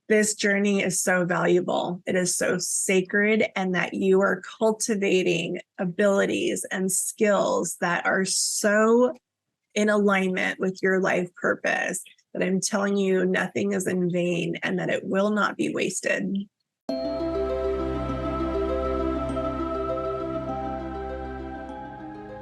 this journey is so valuable. It is so sacred, and that you are cultivating abilities and skills that are so in alignment with your life purpose that I'm telling you nothing is in vain and that it will not be wasted.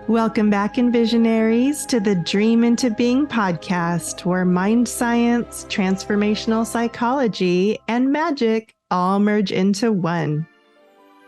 Welcome back, Envisionaries, to the Dream Into Being podcast, where mind science, transformational psychology, and magic all merge into one.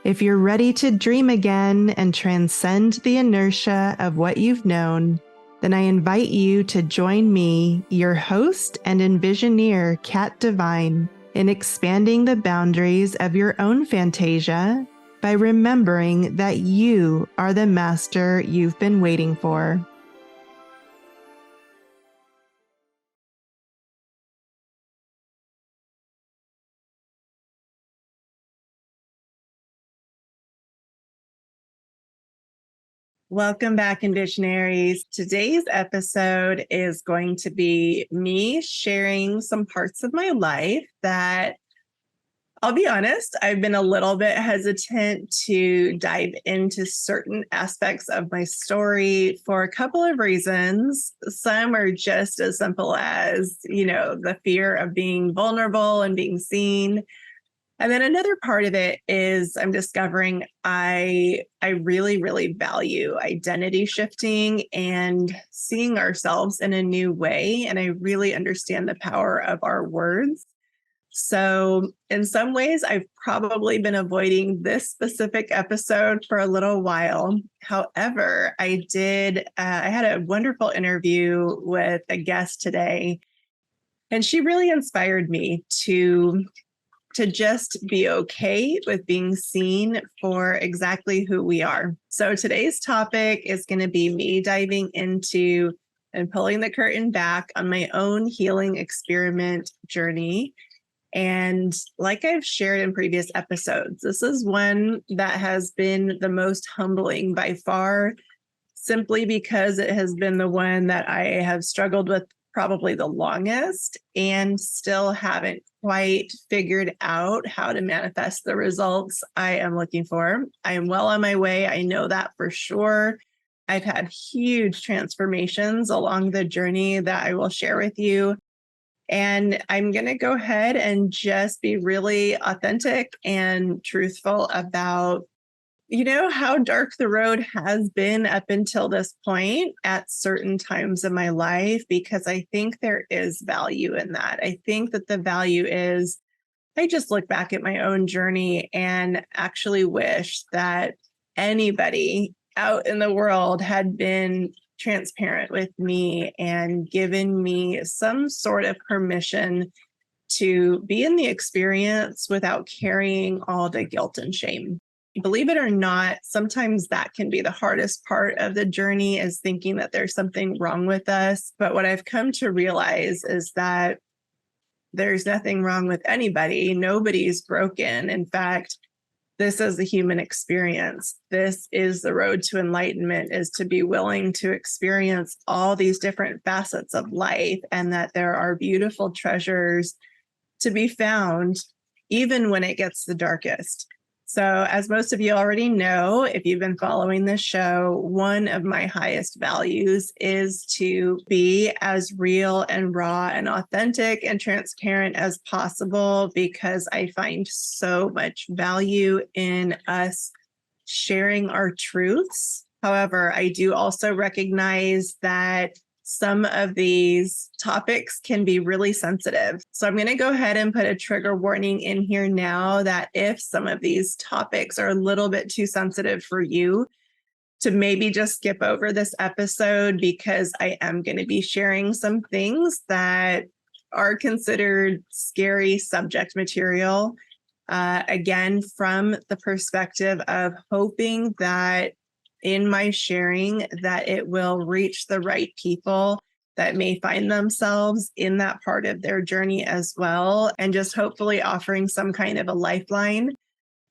If you're ready to dream again and transcend the inertia of what you've known, then I invite you to join me, your host and Envisioneer, Kat Divine, in expanding the boundaries of your own Fantasia by remembering that you are the master you've been waiting for. Welcome back, Envisionaries. Today's episode is going to be me sharing some parts of my life that, I'll be honest, I've been a little bit hesitant to dive into certain aspects of my story for a couple of reasons. Some are just as simple as, the fear of being vulnerable and being seen. And then another part of it is I'm discovering I really, really value identity shifting and seeing ourselves in a new way. And I really understand the power of our words. So in some ways, I've probably been avoiding this specific episode for a little while. However, I had a wonderful interview with a guest today, and she really inspired me to just be okay with being seen for exactly who we are. So today's topic is going to be me diving into and pulling the curtain back on my own healing experiment journey. And like I've shared in previous episodes, this is one that has been the most humbling by far, simply because it has been the one that I have struggled with probably the longest and still haven't quite figured out how to manifest the results I am looking for. I am well on my way. I know that for sure. I've had huge transformations along the journey that I will share with you. And I'm going to go ahead and just be really authentic and truthful about, how dark the road has been up until this point at certain times in my life, because I think there is value in that. I think that the value is, I just look back at my own journey and actually wish that anybody out in the world had been transparent with me and given me some sort of permission to be in the experience without carrying all the guilt and shame. Believe it or not, sometimes that can be the hardest part of the journey, is thinking that there's something wrong with us. But what I've come to realize is that there's nothing wrong with anybody. Nobody's broken. In fact, this is the human experience. This is the road to enlightenment, is to be willing to experience all these different facets of life, and that there are beautiful treasures to be found, even when it gets the darkest. So as most of you already know, if you've been following this show, one of my highest values is to be as real and raw and authentic and transparent as possible, because I find so much value in us sharing our truths. However, I do also recognize that some of these topics can be really sensitive. So I'm going to go ahead and put a trigger warning in here now, that if some of these topics are a little bit too sensitive for you, to maybe just skip over this episode, because I am going to be sharing some things that are considered scary subject material. Again, from the perspective of hoping that in my sharing that it will reach the right people that may find themselves in that part of their journey as well, and just hopefully offering some kind of a lifeline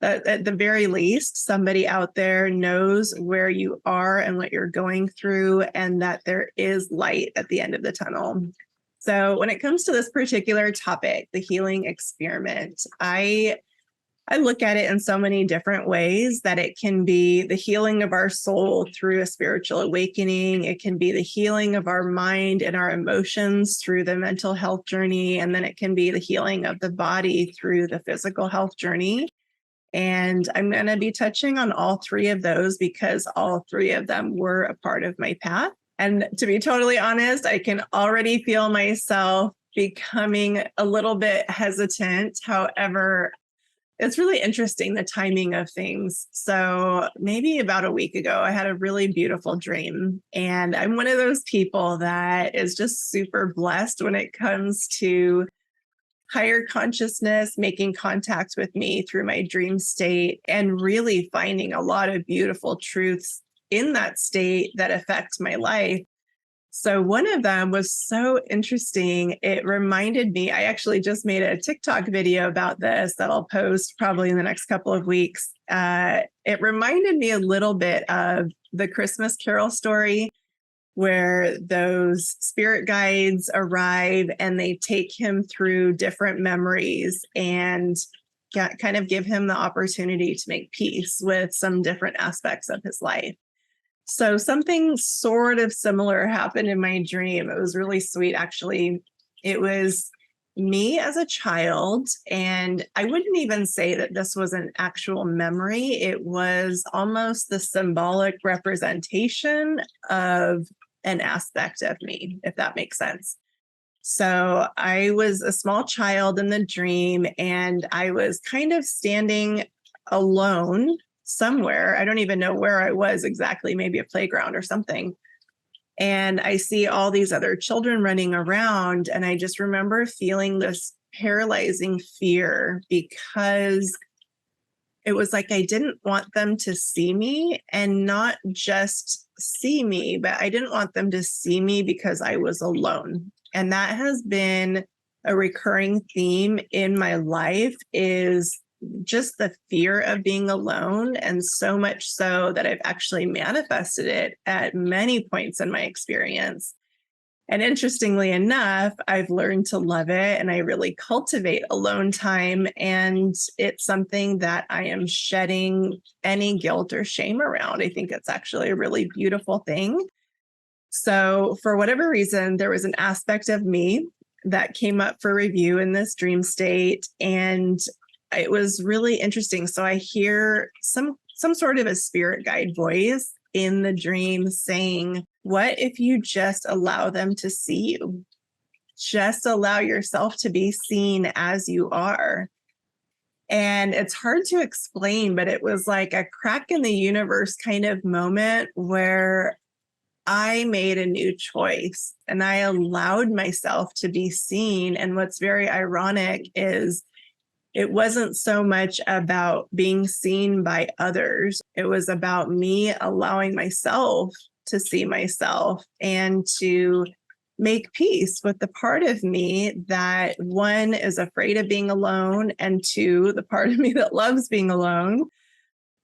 that at the very least somebody out there knows where you are and what you're going through, and that there is light at the end of the tunnel. So when it comes to this particular topic, the healing experiment, I look at it in so many different ways that it can be the healing of our soul through a spiritual awakening. It can be the healing of our mind and our emotions through the mental health journey. And then it can be the healing of the body through the physical health journey. And I'm going to be touching on all three of those because all three of them were a part of my path. And to be totally honest, I can already feel myself becoming a little bit hesitant. However, it's really interesting, the timing of things. So maybe about a week ago, I had a really beautiful dream. And I'm one of those people that is just super blessed when it comes to higher consciousness, making contact with me through my dream state, and really finding a lot of beautiful truths in that state that affect my life. So one of them was so interesting. It reminded me, I actually just made a TikTok video about this that I'll post probably in the next couple of weeks. It reminded me a little bit of the Christmas Carol story where those spirit guides arrive and they take him through different memories and kind of give him the opportunity to make peace with some different aspects of his life. So something sort of similar happened in my dream. It was really sweet, actually. It was me as a child, and I wouldn't even say that this was an actual memory. It was almost the symbolic representation of an aspect of me, if that makes sense. So I was a small child in the dream, and I was kind of standing alone somewhere. I don't even know where I was exactly, maybe a playground or something. And I see all these other children running around. And I just remember feeling this paralyzing fear because it was like I didn't want them to see me, and not just see me, but I didn't want them to see me because I was alone. And that has been a recurring theme in my life, is just the fear of being alone, and so much so that I've actually manifested it at many points in my experience. And interestingly enough, I've learned to love it, and I really cultivate alone time. And it's something that I am shedding any guilt or shame around. I think it's actually a really beautiful thing. So, for whatever reason, there was an aspect of me that came up for review in this dream state, and it was really interesting. So I hear some sort of a spirit guide voice in the dream saying, what if you just allow them to see you? Just allow yourself to be seen as you are. And it's hard to explain, but it was like a crack in the universe kind of moment where I made a new choice and I allowed myself to be seen. And what's very ironic is it wasn't so much about being seen by others. It was about me allowing myself to see myself and to make peace with the part of me that, one, is afraid of being alone, and two, the part of me that loves being alone,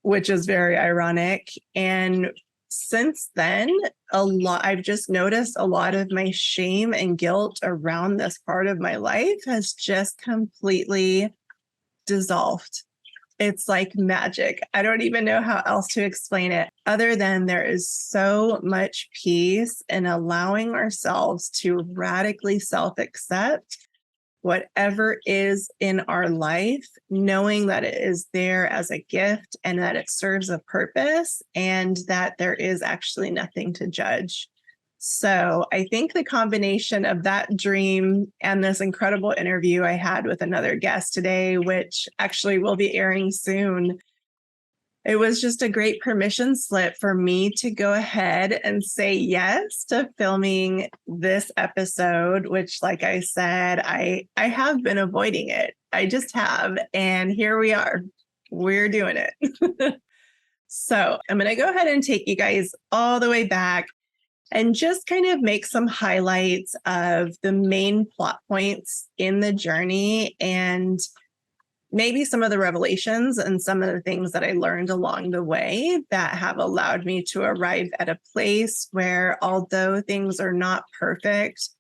which is very ironic. And since then, I've just noticed a lot of my shame and guilt around this part of my life has just completely dissolved. It's like magic. I don't even know how else to explain it, other than there is so much peace in allowing ourselves to radically self-accept whatever is in our life, knowing that it is there as a gift and that it serves a purpose, and that there is actually nothing to judge. So I think the combination of that dream and this incredible interview I had with another guest today, which actually will be airing soon, it was just a great permission slip for me to go ahead and say yes to filming this episode, which, like I said, I have been avoiding it. I just have. And here we are. We're doing it. So I'm going to go ahead and take you guys all the way back and just kind of make some highlights of the main plot points in the journey, and maybe some of the revelations and some of the things that I learned along the way that have allowed me to arrive at a place where, although things are not perfect,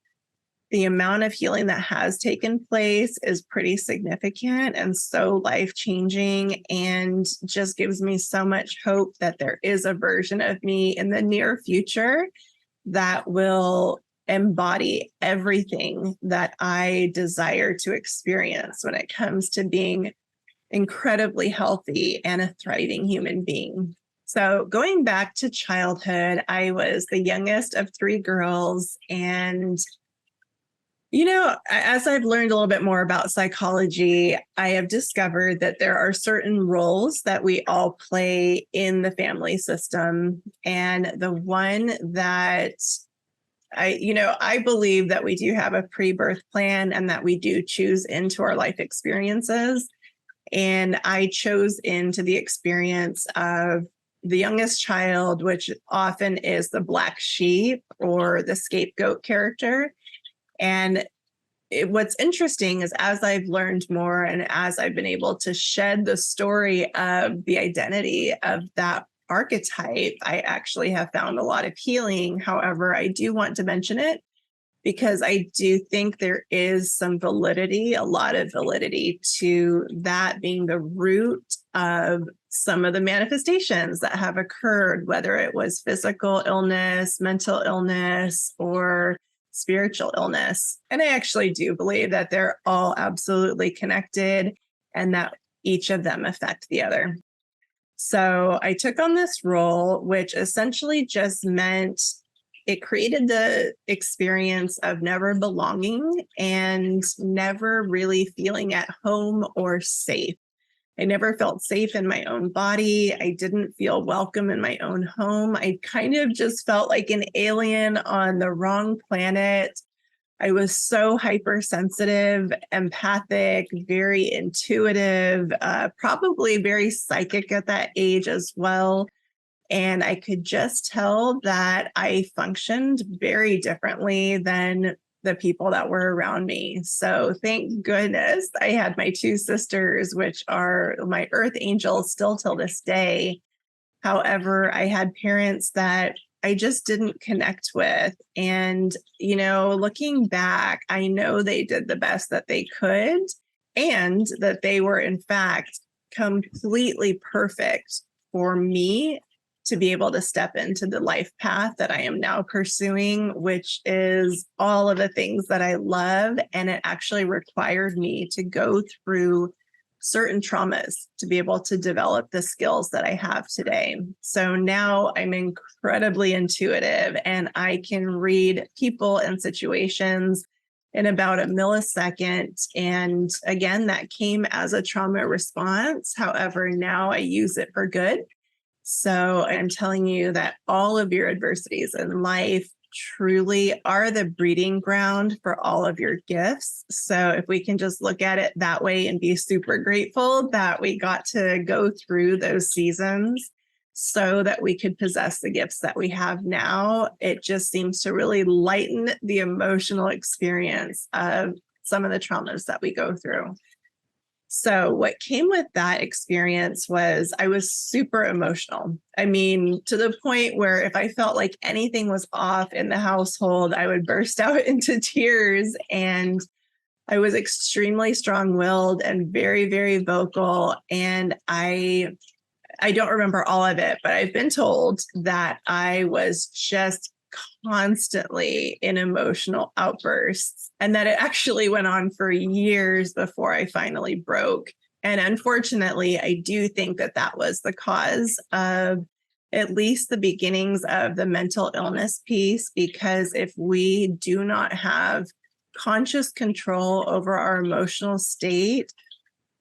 the amount of healing that has taken place is pretty significant and so life-changing, and just gives me so much hope that there is a version of me in the near future that will embody everything that I desire to experience when it comes to being incredibly healthy and a thriving human being. So going back to childhood, I was the youngest of three girls. And, as I've learned a little bit more about psychology, I have discovered that there are certain roles that we all play in the family system. And the one that I believe that we do have a pre-birth plan and that we do choose into our life experiences. And I chose into the experience of the youngest child, which often is the black sheep or the scapegoat character. And what's interesting is, as I've learned more and as I've been able to shed the story of the identity of that archetype, I actually have found a lot of healing. However, I do want to mention it because I do think there is some validity, a lot of validity to that being the root of some of the manifestations that have occurred, whether it was physical illness, mental illness, or spiritual illness. And I actually do believe that they're all absolutely connected and that each of them affect the other. So I took on this role, which essentially just meant it created the experience of never belonging and never really feeling at home or safe. I never felt safe in my own body. I didn't feel welcome in my own home. I kind of just felt like an alien on the wrong planet. I was so hypersensitive, empathic, very intuitive, probably very psychic at that age as well. And I could just tell that I functioned very differently than the people that were around me. So thank goodness I had my two sisters, which are my earth angels still till this day. However, I had parents that I just didn't connect with. And, looking back, I know they did the best that they could and that they were, in fact, completely perfect for me to be able to step into the life path that I am now pursuing, which is all of the things that I love. And it actually required me to go through certain traumas to be able to develop the skills that I have today. So now I'm incredibly intuitive and I can read people and situations in about a millisecond. And again, that came as a trauma response. However, now I use it for good. So I'm telling you that all of your adversities in life truly are the breeding ground for all of your gifts. So if we can just look at it that way and be super grateful that we got to go through those seasons so that we could possess the gifts that we have now, it just seems to really lighten the emotional experience of some of the traumas that we go through. So what came with that experience was I was super emotional. I mean, to the point where if I felt like anything was off in the household, I would burst out into tears. And I was extremely strong-willed and very, very vocal. And I don't remember all of it, but I've been told that I was just constantly in emotional outbursts and that it actually went on for years before I finally broke. And unfortunately, I do think that that was the cause of at least the beginnings of the mental illness piece, because if we do not have conscious control over our emotional state,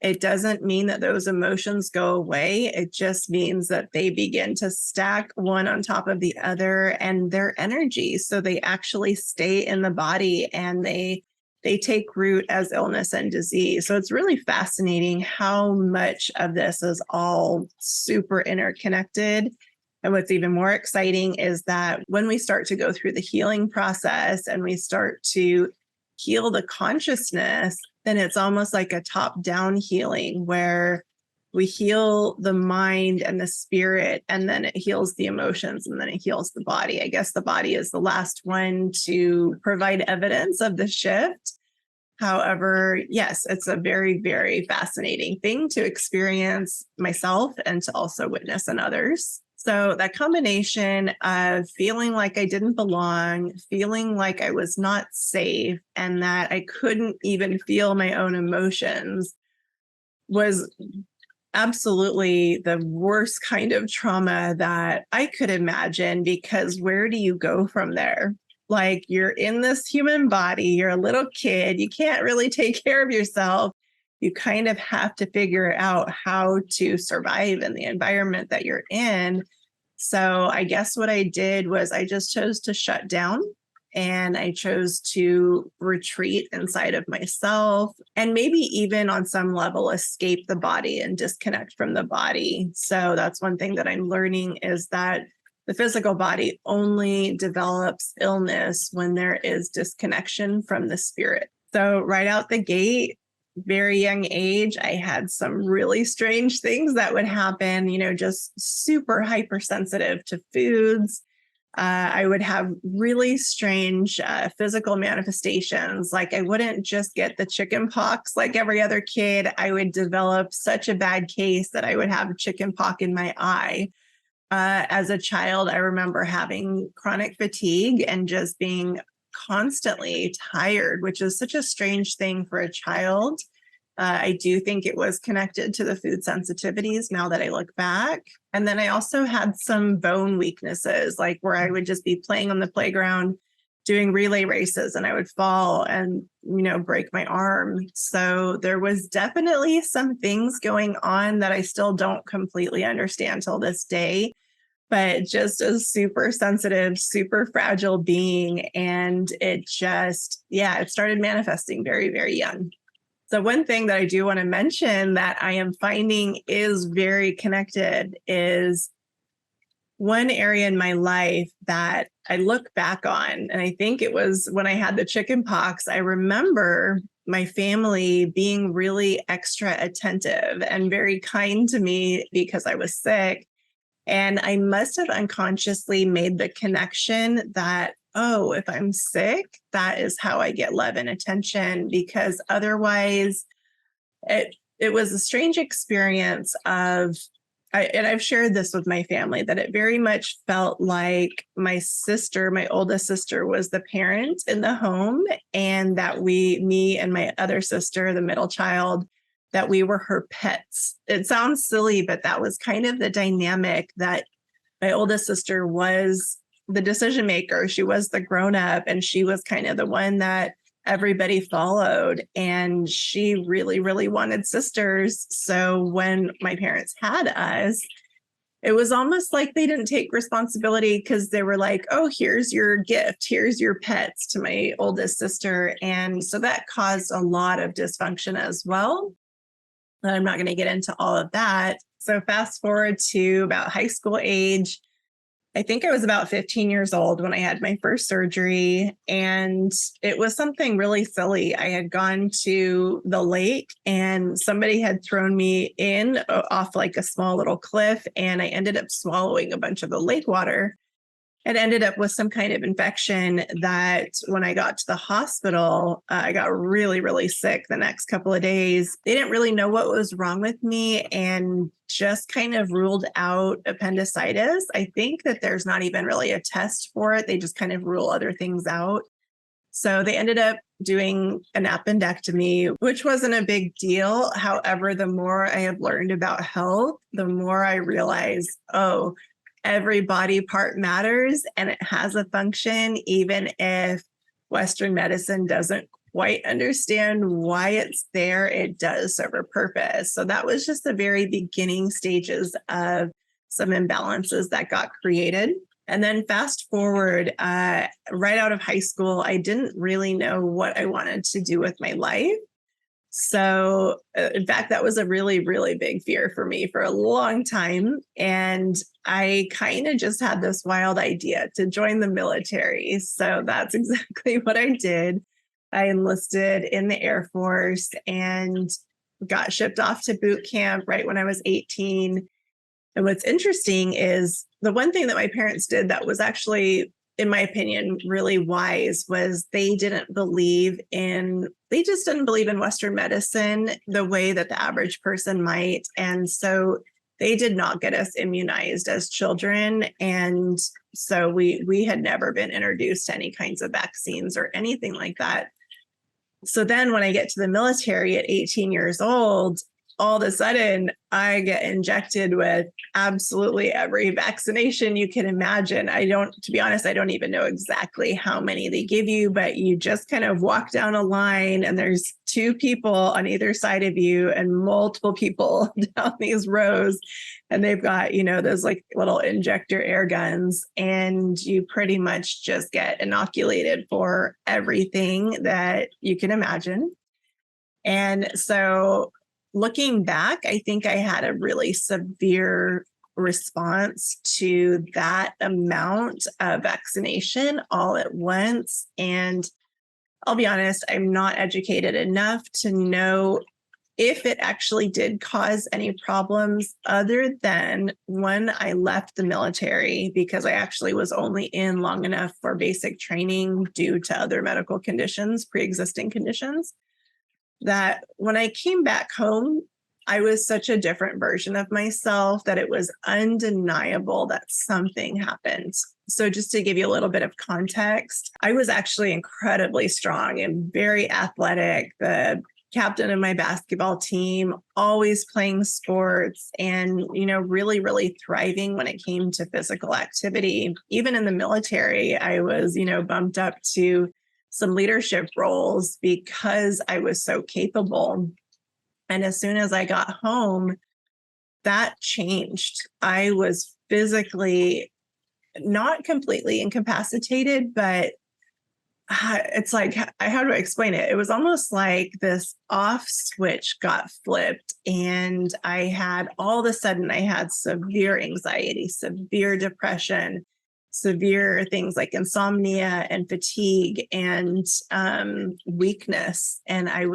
it doesn't mean that those emotions go away. It just means that they begin to stack one on top of the other and their energy. So they actually stay in the body and they take root as illness and disease. So it's really fascinating how much of this is all super interconnected. And what's even more exciting is that when we start to go through the healing process and we start to heal the consciousness, then it's almost like a top-down healing where we heal the mind and the spirit, and then it heals the emotions, and then it heals the body. I guess the body is the last one to provide evidence of the shift. However, yes, it's a very, very fascinating thing to experience myself and to also witness in others. So that combination of feeling like I didn't belong, feeling like I was not safe, and that I couldn't even feel my own emotions was absolutely the worst kind of trauma that I could imagine, because where do you go from there? Like, you're in this human body, you're a little kid, you can't really take care of yourself. You kind of have to figure out how to survive in the environment that you're in. So I guess what I did was I just chose to shut down, and I chose to retreat inside of myself, and maybe even on some level escape the body and disconnect from the body. So that's one thing that I'm learning, is that the physical body only develops illness when there is disconnection from the spirit. So right out the gate, very young age, I had some really strange things that would happen, just super hypersensitive to foods. I would have really strange physical manifestations. Like, I wouldn't just get the chicken pox like every other kid. I would develop such a bad case that I would have chicken pox in my eye. As a child, I remember having chronic fatigue and just being constantly tired, which is such a strange thing for a child. I do think it was connected to the food sensitivities now that I look back. And then I also had some bone weaknesses, like where I would just be playing on the playground doing relay races and I would fall and, break my arm. So there was definitely some things going on that I still don't completely understand till this day, but just a super sensitive, super fragile being. And it just, it started manifesting very, very young. So one thing that I do want to mention that I am finding is very connected is one area in my life that I look back on. And I think it was when I had the chicken pox. I remember my family being really extra attentive and very kind to me because I was sick. And I must have unconsciously made the connection that, oh, if I'm sick, that is how I get love and attention, because otherwise it was a strange experience of, and I've shared this with my family, that it very much felt like my oldest sister was the parent in the home, and that me and my other sister, the middle child, that we were her pets. It sounds silly, but that was kind of the dynamic, that my oldest sister was the decision maker. She was the grown up, and she was kind of the one that everybody followed. And she really, really wanted sisters. So when my parents had us, it was almost like they didn't take responsibility, because they were like, oh, here's your gift, here's your pets, to my oldest sister. And so that caused a lot of dysfunction as well. I'm not going to get into all of that. So fast forward to about high school age. I think I was about 15 years old when I had my first surgery, and it was something really silly. I had gone to the lake and somebody had thrown me in off like a small little cliff, and I ended up swallowing a bunch of the lake water. It ended up with some kind of infection that when I got to the hospital, I got really, really sick the next couple of days. They didn't really know what was wrong with me and just kind of ruled out appendicitis. I think that there's not even really a test for it. They just kind of rule other things out. So they ended up doing an appendectomy, which wasn't a big deal. However, the more I have learned about health, the more I realize, oh, every body part matters and it has a function, even if Western medicine doesn't quite understand why it's there, it does serve a purpose. So that was just the very beginning stages of some imbalances that got created. And then fast forward, right out of high school, I didn't really know what I wanted to do with my life. So in fact, that was a really, really big fear for me for a long time. And I kind of just had this wild idea to join the military. So that's exactly what I did. I enlisted in the Air Force, and got shipped off to boot camp right when I was 18. And what's interesting is the one thing that my parents did that was actually, in my opinion, really wise was they just didn't believe in Western medicine the way that the average person might. And so they did not get us immunized as children. And so we had never been introduced to any kinds of vaccines or anything like that. So then when I get to the military at 18 years old, all of a sudden I get injected with absolutely every vaccination you can imagine. To be honest, I don't even know exactly how many they give you, but you just kind of walk down a line and there's two people on either side of you and multiple people down these rows. And they've got, those like little injector air guns, and you pretty much just get inoculated for everything that you can imagine. And so looking back, I think I had a really severe response to that amount of vaccination all at once. And I'll be honest, I'm not educated enough to know if it actually did cause any problems other than when I left the military, because I actually was only in long enough for basic training due to other medical conditions, pre-existing conditions, that when I came back home, I was such a different version of myself that it was undeniable that something happened. So just to give you a little bit of context, I was actually incredibly strong and very athletic, the captain of my basketball team, always playing sports and, really, really thriving when it came to physical activity. Even in the military, I was, bumped up to some leadership roles because I was so capable. And as soon as I got home, that changed. I was physically not completely incapacitated, but it's like, how do I explain it? It was almost like this off switch got flipped. And I had severe anxiety, severe depression, severe things like insomnia and fatigue and weakness. And it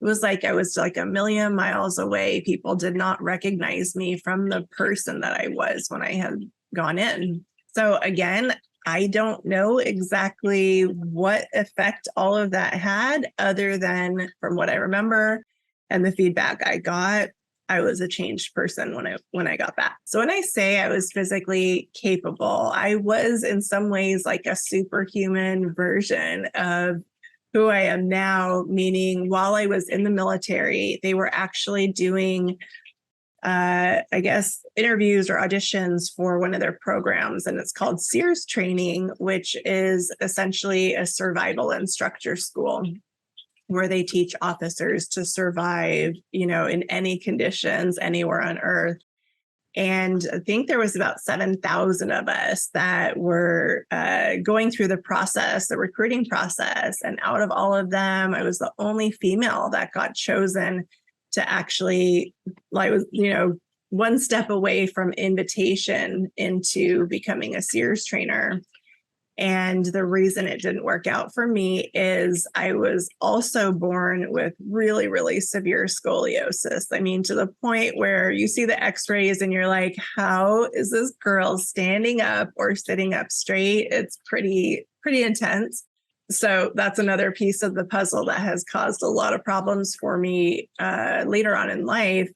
was like I was like a million miles away. People did not recognize me from the person that I was when I had gone in. So again, I don't know exactly what effect all of that had, other than from what I remember and the feedback I got, I was a changed person when I got back. So when I say I was physically capable, I was in some ways like a superhuman version of who I am now, meaning while I was in the military, they were actually doing interviews or auditions for one of their programs, and it's called SEERS training, which is essentially a survival instructor school where they teach officers to survive, in any conditions anywhere on earth. And I think there was about 7,000 of us that were going through the recruiting process. And out of all of them, I was the only female that got chosen to actually, I was, one step away from invitation into becoming a SEERS trainer. And the reason it didn't work out for me is I was also born with really, really severe scoliosis. I mean, to the point where you see the x-rays and you're like, how is this girl standing up or sitting up straight? It's pretty intense. So that's another piece of the puzzle that has caused a lot of problems for me later on in life.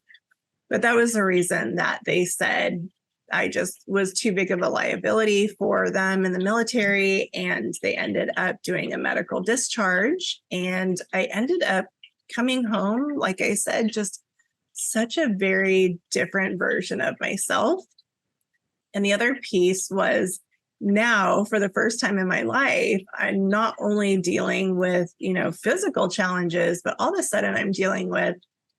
But that was the reason that they said I just was too big of a liability for them in the military, and they ended up doing a medical discharge. And I ended up coming home, like I said, just such a very different version of myself. And the other piece was, now for the first time in my life, I'm not only dealing with, physical challenges, but all of a sudden I'm dealing with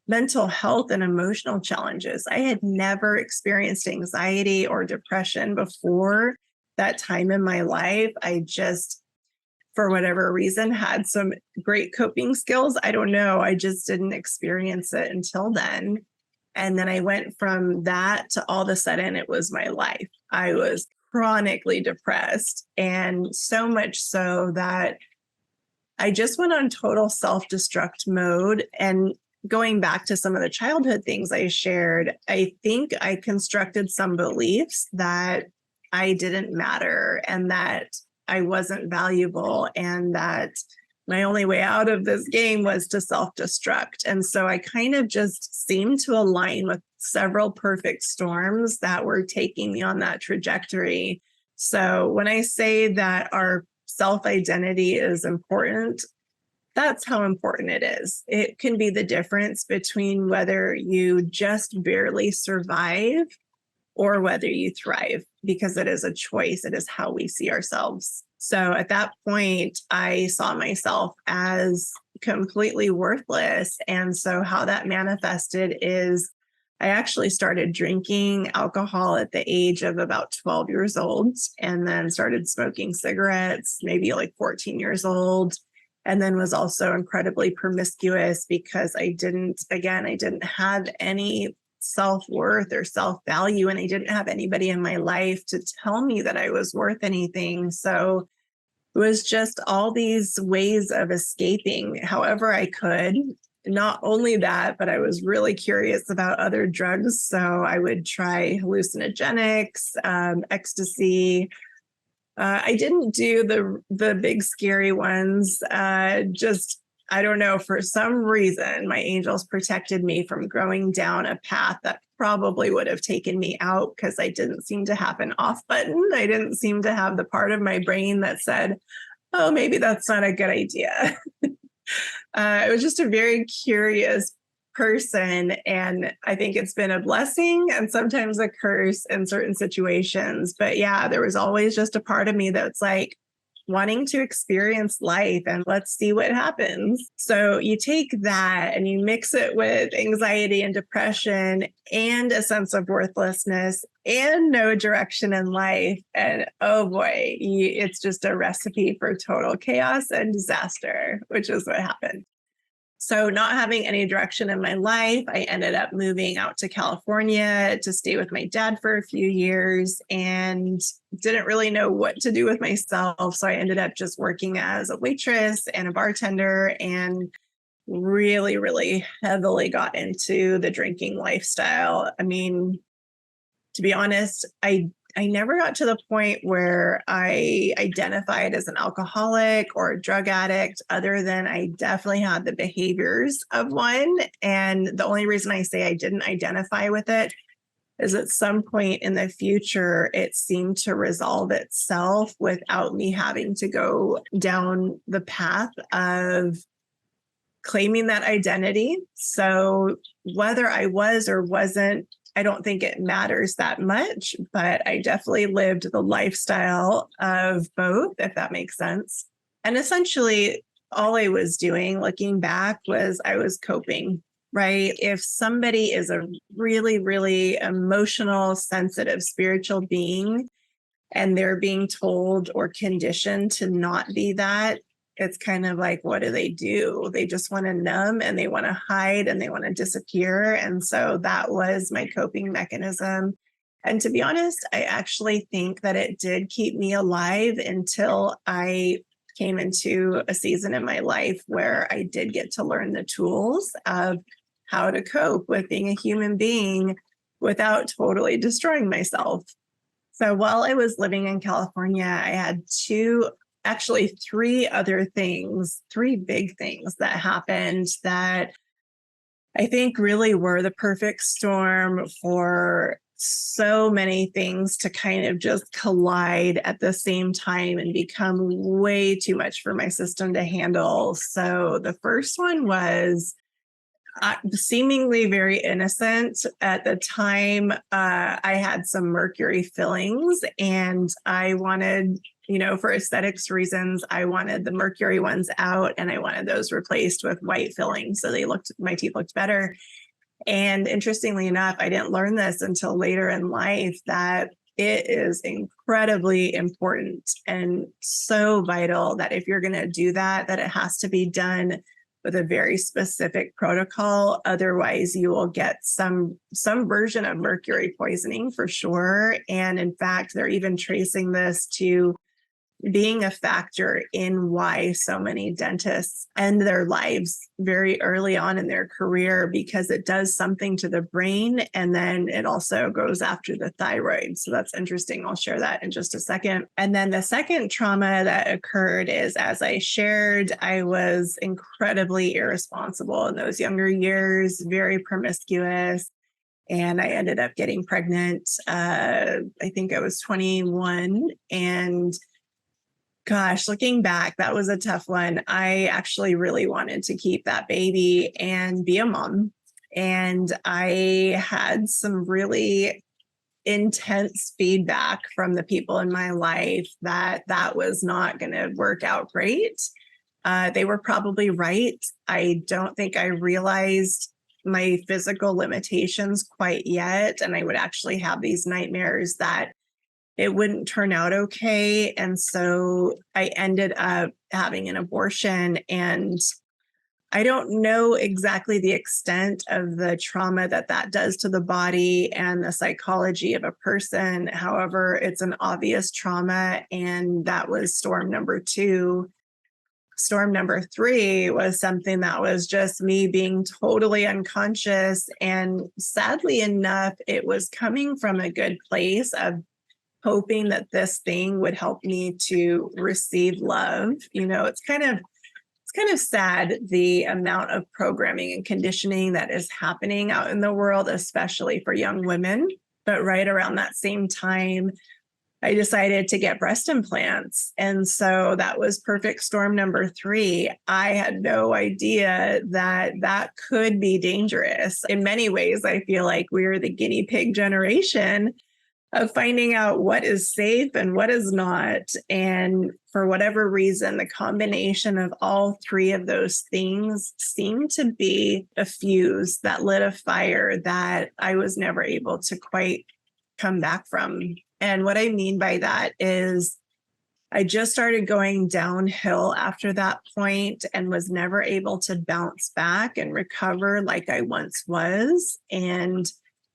mental health and emotional challenges. I had never experienced anxiety or depression before that time in my life. I just, for whatever reason, had some great coping skills. I don't know. I just didn't experience it until then. And then I went from that to all of a sudden it was my life. I was chronically depressed, and so much so that I just went on total self-destruct mode. And going back to some of the childhood things I shared, I think I constructed some beliefs that I didn't matter and that I wasn't valuable and that my only way out of this game was to self-destruct. And so I kind of just seemed to align with several perfect storms that were taking me on that trajectory. So when I say that our self-identity is important, that's how important it is. It can be the difference between whether you just barely survive or whether you thrive, because it is a choice. It is how we see ourselves. So at that point, I saw myself as completely worthless. And so how that manifested is I actually started drinking alcohol at the age of about 12 years old, and then started smoking cigarettes, maybe like 14 years old. And then was also incredibly promiscuous because I didn't have any self-worth or self-value, and I didn't have anybody in my life to tell me that I was worth anything. So it was just all these ways of escaping however I could. Not only that, but I was really curious about other drugs. So I would try hallucinogenics, ecstasy. I didn't do the big scary ones. I don't know, for some reason, my angels protected me from going down a path that probably would have taken me out, because I didn't seem to have an off button. I didn't seem to have the part of my brain that said, oh, maybe that's not a good idea. It was just a very curious person. And I think it's been a blessing and sometimes a curse in certain situations. But yeah, there was always just a part of me that's like wanting to experience life and let's see what happens. So you take that and you mix it with anxiety and depression and a sense of worthlessness and no direction in life. And oh boy, it's just a recipe for total chaos and disaster, which is what happened. So not having any direction in my life, I ended up moving out to California to stay with my dad for a few years and didn't really know what to do with myself. So I ended up just working as a waitress and a bartender, and really, really heavily got into the drinking lifestyle. I mean, to be honest, I never got to the point where I identified as an alcoholic or a drug addict, other than I definitely had the behaviors of one. And the only reason I say I didn't identify with it is at some point in the future, it seemed to resolve itself without me having to go down the path of claiming that identity. So whether I was or wasn't, I don't think it matters that much, but I definitely lived the lifestyle of both, if that makes sense. And essentially, all I was doing, looking back, was I was coping, right? If somebody is a really, really emotional, sensitive, spiritual being, and they're being told or conditioned to not be that, it's kind of like, what do? They just want to numb and they want to hide and they want to disappear. And so that was my coping mechanism. And to be honest, I actually think that it did keep me alive until I came into a season in my life where I did get to learn the tools of how to cope with being a human being without totally destroying myself. So while I was living in California, I had three other things, three big things that happened that I think really were the perfect storm for so many things to kind of just collide at the same time and become way too much for my system to handle. So the first one was seemingly very innocent at the time. I had some mercury fillings, and I wanted, for aesthetics reasons, I wanted the mercury ones out, and I wanted those replaced with white fillings, so my teeth looked better. And interestingly enough, I didn't learn this until later in life, that it is incredibly important and so vital that if you're going to do that it has to be done with a very specific protocol. Otherwise, you will get some version of mercury poisoning for sure. And in fact, they're even tracing this to being a factor in why so many dentists end their lives very early on in their career, because it does something to the brain and then it also goes after the thyroid. So that's interesting. I'll share that in just a second. And then the second trauma that occurred is, as I shared, I was incredibly irresponsible in those younger years, very promiscuous. And I ended up getting pregnant. I think I was 21. And gosh, looking back, that was a tough one. I actually really wanted to keep that baby and be a mom. And I had some really intense feedback from the people in my life that that was not going to work out great. They were probably right. I don't think I realized my physical limitations quite yet. And I would actually have these nightmares that it wouldn't turn out okay. And so I ended up having an abortion. And I don't know exactly the extent of the trauma that that does to the body and the psychology of a person. However, it's an obvious trauma. And that was storm number 2. Storm number 3 was something that was just me being totally unconscious. And sadly enough, it was coming from a good place of hoping that this thing would help me to receive love. It's kind of sad, the amount of programming and conditioning that is happening out in the world, especially for young women. But right around that same time, I decided to get breast implants. And so that was perfect storm number 3. I had no idea that that could be dangerous. In many ways, I feel like we're the guinea pig generation of finding out what is safe and what is not. And for whatever reason, the combination of all 3 of those things seemed to be a fuse that lit a fire that I was never able to quite come back from. And what I mean by that is I just started going downhill after that point and was never able to bounce back and recover like I once was. And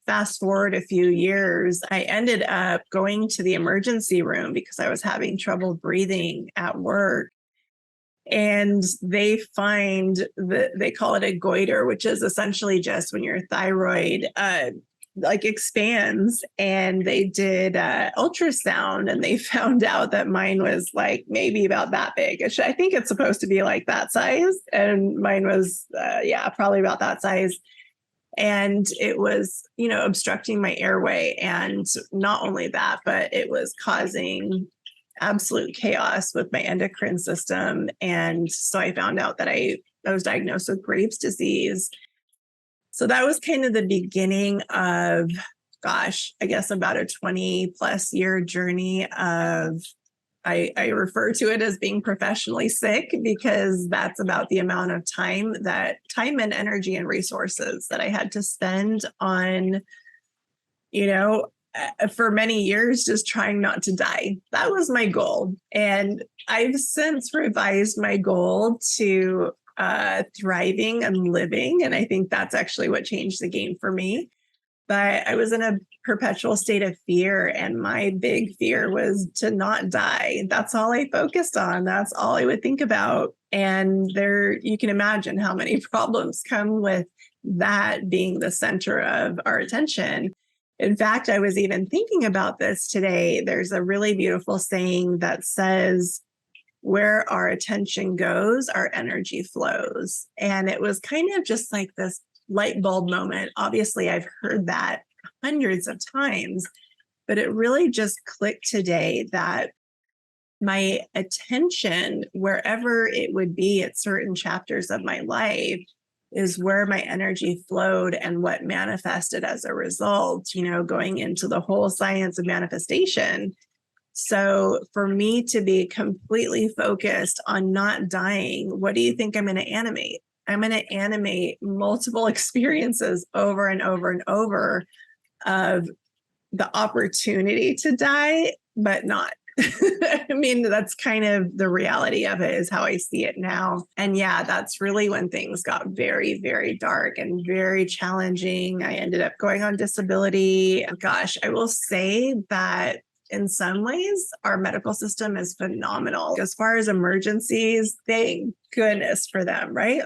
fast forward a few years, I ended up going to the emergency room because I was having trouble breathing at work. And they find they call it a goiter, which is essentially just when your thyroid expands. And they did ultrasound and they found out that mine was like maybe about that big. I think it's supposed to be like that size. And mine was, probably about that size. And it was, obstructing my airway. And not only that, but it was causing absolute chaos with my endocrine system. And so I found out that I was diagnosed with Graves' disease. So that was kind of the beginning of, I guess about a 20 plus year journey of, I refer to it as being professionally sick, because that's about the amount of time and energy and resources that I had to spend on, for many years, just trying not to die. That was my goal. And I've since revised my goal to thriving and living. And I think that's actually what changed the game for me. But I was in a perpetual state of fear. And my big fear was to not die. That's all I focused on. That's all I would think about. And you can imagine how many problems come with that being the center of our attention. In fact, I was even thinking about this today. There's a really beautiful saying that says, where our attention goes, our energy flows. And it was kind of just like this light bulb moment. Obviously, I've heard that hundreds of times, but it really just clicked today that my attention, wherever it would be at certain chapters of my life, is where my energy flowed and what manifested as a result, going into the whole science of manifestation. So for me to be completely focused on not dying, what do you think I'm going to animate? I'm going to animate multiple experiences over and over and over of the opportunity to die, but not. I mean, that's kind of the reality of it, is how I see it now. And yeah, that's really when things got very, very dark and very challenging. I ended up going on disability. Gosh, I will say that in some ways, our medical system is phenomenal. As far as emergencies, thank goodness for them, right?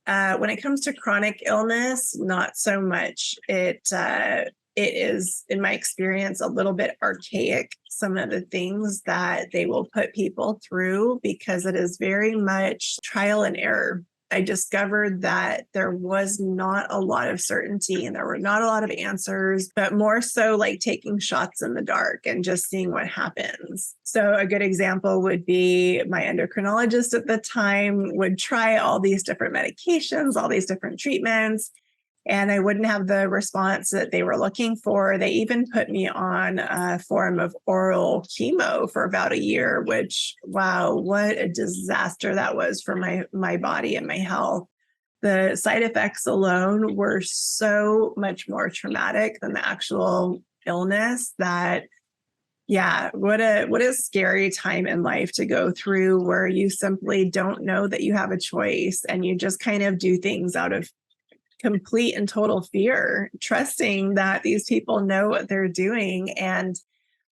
When it comes to chronic illness, not so much. It is, in my experience, a little bit archaic, some of the things that they will put people through, because it is very much trial and error. I discovered that there was not a lot of certainty and there were not a lot of answers, but more so like taking shots in the dark and just seeing what happens. So a good example would be my endocrinologist at the time would try all these different medications, all these different treatments, and I wouldn't have the response that they were looking for. They even put me on a form of oral chemo for about a year, which, wow, what a disaster that was for my body and my health. The side effects alone were so much more traumatic than the actual illness that, yeah, what a scary time in life to go through, where you simply don't know that you have a choice and you just kind of do things out of complete and total fear, trusting that these people know what they're doing. And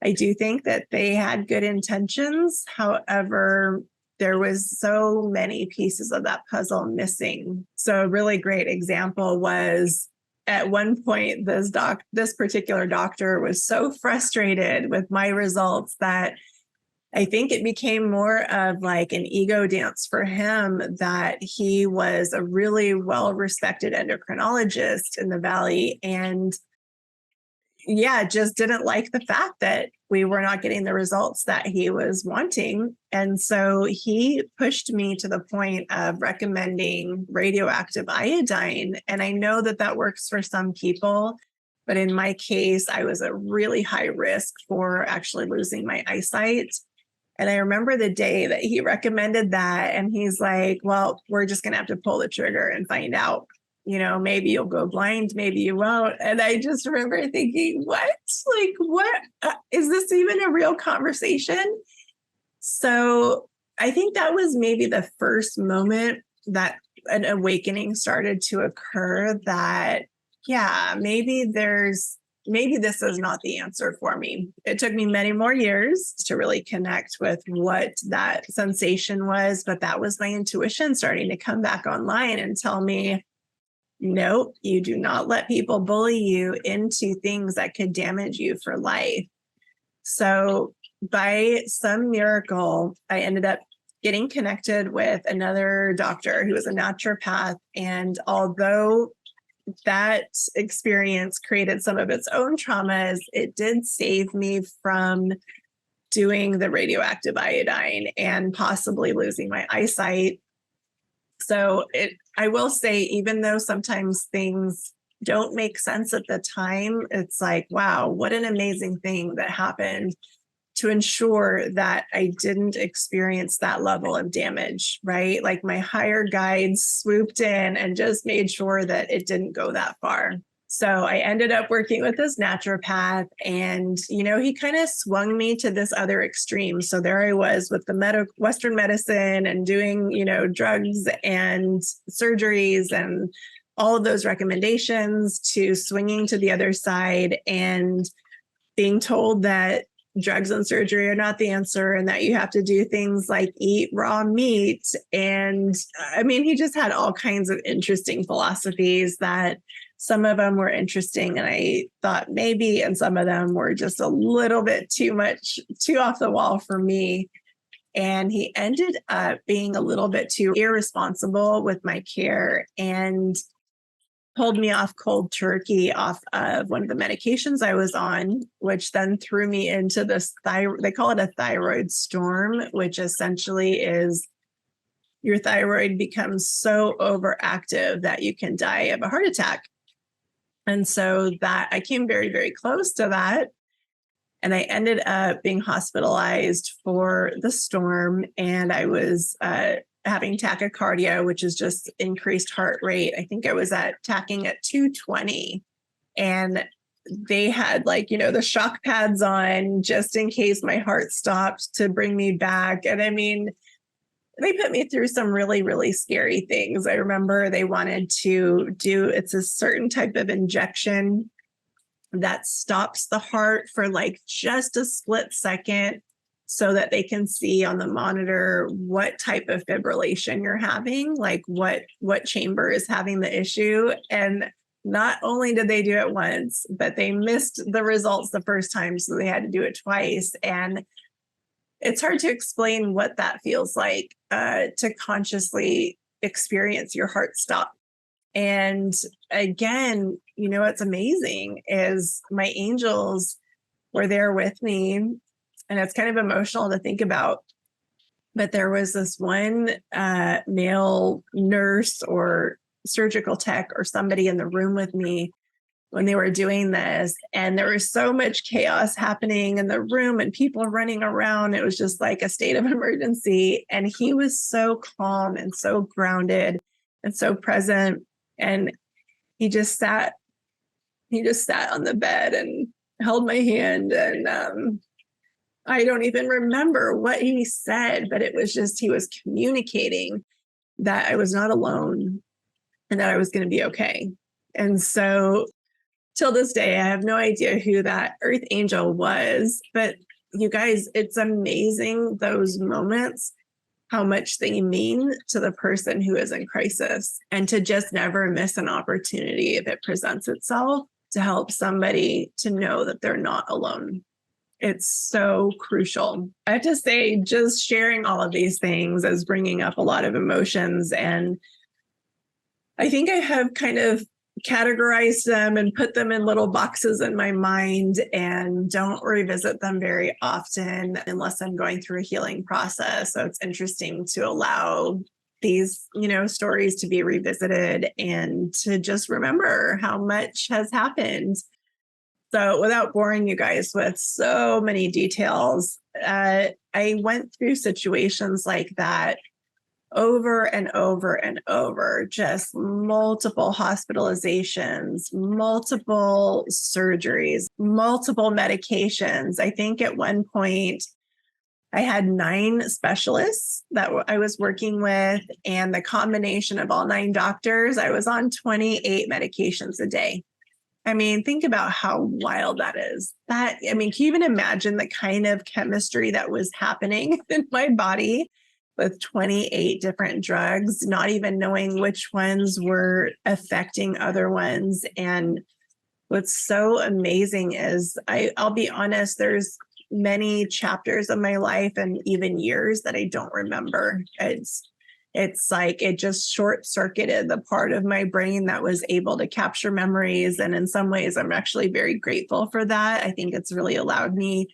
I do think that they had good intentions. However, there was so many pieces of that puzzle missing. So a really great example was, at one point, this particular doctor was so frustrated with my results that I think it became more of like an ego dance for him, that he was a really well-respected endocrinologist in the Valley. And yeah, just didn't like the fact that we were not getting the results that he was wanting. And so he pushed me to the point of recommending radioactive iodine. And I know that that works for some people, but in my case, I was at really high risk for actually losing my eyesight. And I remember the day that he recommended that, and he's like, well, we're just going to have to pull the trigger and find out. Maybe you'll go blind, maybe you won't. And I just remember thinking, what? Like, what? Is this even a real conversation? So I think that was maybe the first moment that an awakening started to occur, that, yeah, maybe this is not the answer for me. It took me many more years to really connect with what that sensation was, but that was my intuition starting to come back online and tell me, nope, you do not let people bully you into things that could damage you for life. So by some miracle, I ended up getting connected with another doctor who was a naturopath. And although that experience created some of its own traumas, it did save me from doing the radioactive iodine and possibly losing my eyesight. So I will say, even though sometimes things don't make sense at the time, it's like, wow, what an amazing thing that happened to ensure that I didn't experience that level of damage, right? Like my higher guides swooped in and just made sure that it didn't go that far. So I ended up working with this naturopath, and, he kind of swung me to this other extreme. So there I was with the Western medicine and doing, drugs and surgeries and all of those recommendations, to swinging to the other side and being told that drugs and surgery are not the answer, and that you have to do things like eat raw meat. And I mean, he just had all kinds of interesting philosophies that some of them were interesting and I thought maybe, and some of them were just a little bit too off the wall for me. And he ended up being a little bit too irresponsible with my care and pulled me off cold turkey off of one of the medications I was on, which then threw me into this they call it a thyroid storm, which essentially is your thyroid becomes so overactive that you can die of a heart attack. And so that I came very, very close to that. And I ended up being hospitalized for the storm. And I was having tachycardia, which is just increased heart rate. I think I was tacking at 220. And they had the shock pads on just in case my heart stopped to bring me back. And I mean, they put me through some really, really scary things. I remember they wanted to it's a certain type of injection that stops the heart for like just a split second so that they can see on the monitor what type of fibrillation you're having, like what chamber is having the issue. And not only did they do it once, but they missed the results the first time, so they had to do it twice. And it's hard to explain what that feels like, to consciously experience your heart stop. And again, what's amazing is my angels were there with me, and it's kind of emotional to think about. But there was this one male nurse or surgical tech or somebody in the room with me when they were doing this, and there was so much chaos happening in the room and people running around. It was just like a state of emergency. And he was so calm and so grounded and so present. And he just sat on the bed and held my hand. And I don't even remember what he said, but it was just, he was communicating that I was not alone and that I was going to be okay. And so till this day, I have no idea who that earth angel was, but you guys, it's amazing those moments, how much they mean to the person who is in crisis, and to just never miss an opportunity if it presents itself to help somebody to know that they're not alone. It's so crucial. I have to say, just sharing all of these things is bringing up a lot of emotions. And I think I have kind of categorized them and put them in little boxes in my mind, and don't revisit them very often unless I'm going through a healing process. So it's interesting to allow these, stories to be revisited and to just remember how much has happened. So without boring you guys with so many details, I went through situations like that over and over and over, just multiple hospitalizations, multiple surgeries, multiple medications. I think at one point I had 9 specialists that I was working with, and the combination of all 9 doctors, I was on 28 medications a day. I mean, think about how wild that is. Can you even imagine the kind of chemistry that was happening in my body with 28 different drugs, not even knowing which ones were affecting other ones? And what's so amazing is, I'll be honest, there's many chapters of my life and even years that I don't remember. It's like it just short-circuited the part of my brain that was able to capture memories. And in some ways, I'm actually very grateful for that. I think it's really allowed me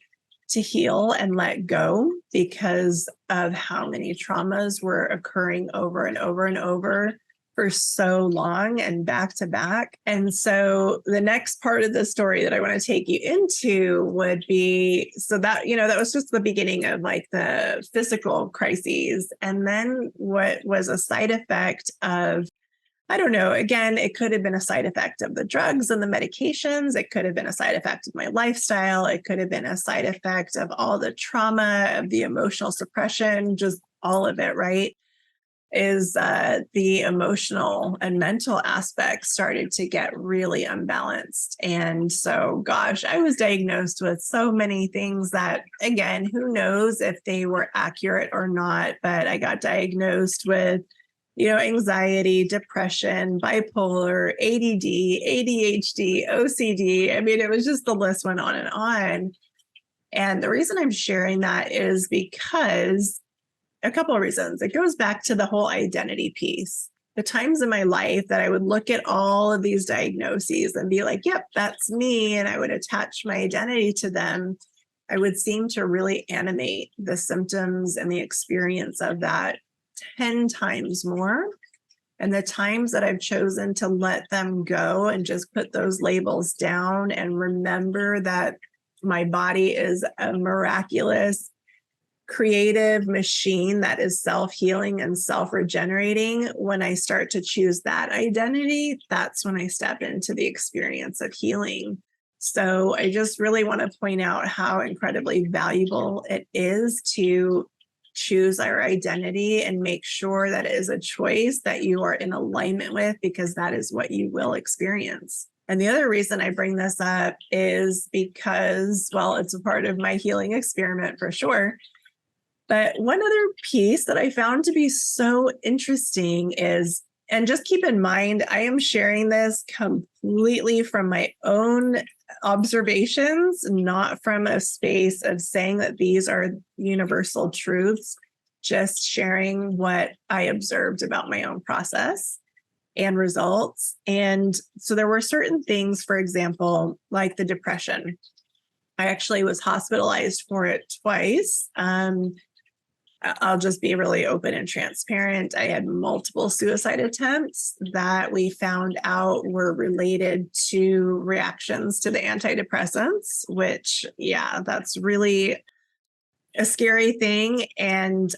to heal and let go because of how many traumas were occurring over and over and over for so long and back to back. And so the next part of the story that I want to take you into would be, so that, that was just the beginning of like the physical crises. And then what was a side effect of, I don't know, again, it could have been a side effect of the drugs and the medications. It could have been a side effect of my lifestyle. It could have been a side effect of all the trauma, of the emotional suppression, just all of it, right? Is the emotional and mental aspects started to get really unbalanced. And so, gosh, I was diagnosed with so many things that, again, who knows if they were accurate or not, but I got diagnosed with, anxiety, depression, bipolar, ADD, ADHD, OCD. I mean, it was just, the list went on and on. And the reason I'm sharing that is because a couple of reasons. It goes back to the whole identity piece. The times in my life that I would look at all of these diagnoses and be like, yep, that's me, and I would attach my identity to them, I would seem to really animate the symptoms and the experience of that 10 times more. And the times that I've chosen to let them go and just put those labels down and remember that my body is a miraculous creative machine that is self-healing and self-regenerating, when I start to choose that identity, that's when I step into the experience of healing. So I just really want to point out how incredibly valuable it is to choose our identity and make sure that it is a choice that you are in alignment with, because that is what you will experience. And the other reason I bring this up is because, well, it's a part of my healing experiment for sure. But one other piece that I found to be so interesting is, and just keep in mind, I am sharing this completely from my own observations, not from a space of saying that these are universal truths, just sharing what I observed about my own process and results. And so there were certain things, for example, like the depression. I actually was hospitalized for it twice. I'll just be really open and transparent. I had multiple suicide attempts that we found out were related to reactions to the antidepressants, which, yeah, that's really a scary thing. And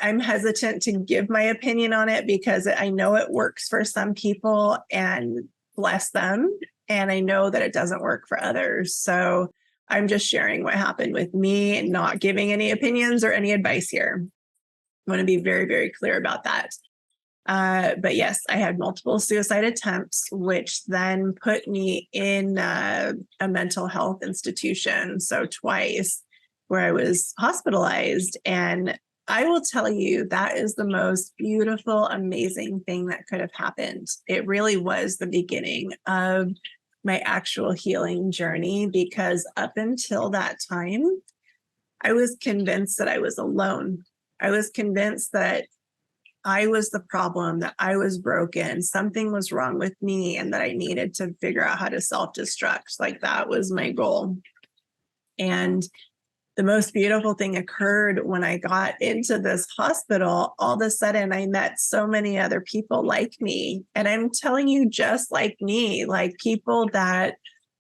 I'm hesitant to give my opinion on it because I know it works for some people and bless them. And I know that it doesn't work for others. So I'm just sharing what happened with me and not giving any opinions or any advice here. I want to be very, very clear about that. But yes, I had multiple suicide attempts, which then put me in a mental health institution. So twice where I was hospitalized. And I will tell you, that is the most beautiful, amazing thing that could have happened. It really was the beginning of my actual healing journey, because up until that time, I was convinced that I was alone. I was convinced that I was the problem, that I was broken, something was wrong with me, and that I needed to figure out how to self-destruct. Like, that was my goal. And the most beautiful thing occurred when I got into this hospital. All of a sudden, I met so many other people like me. And I'm telling you, just like me, like people that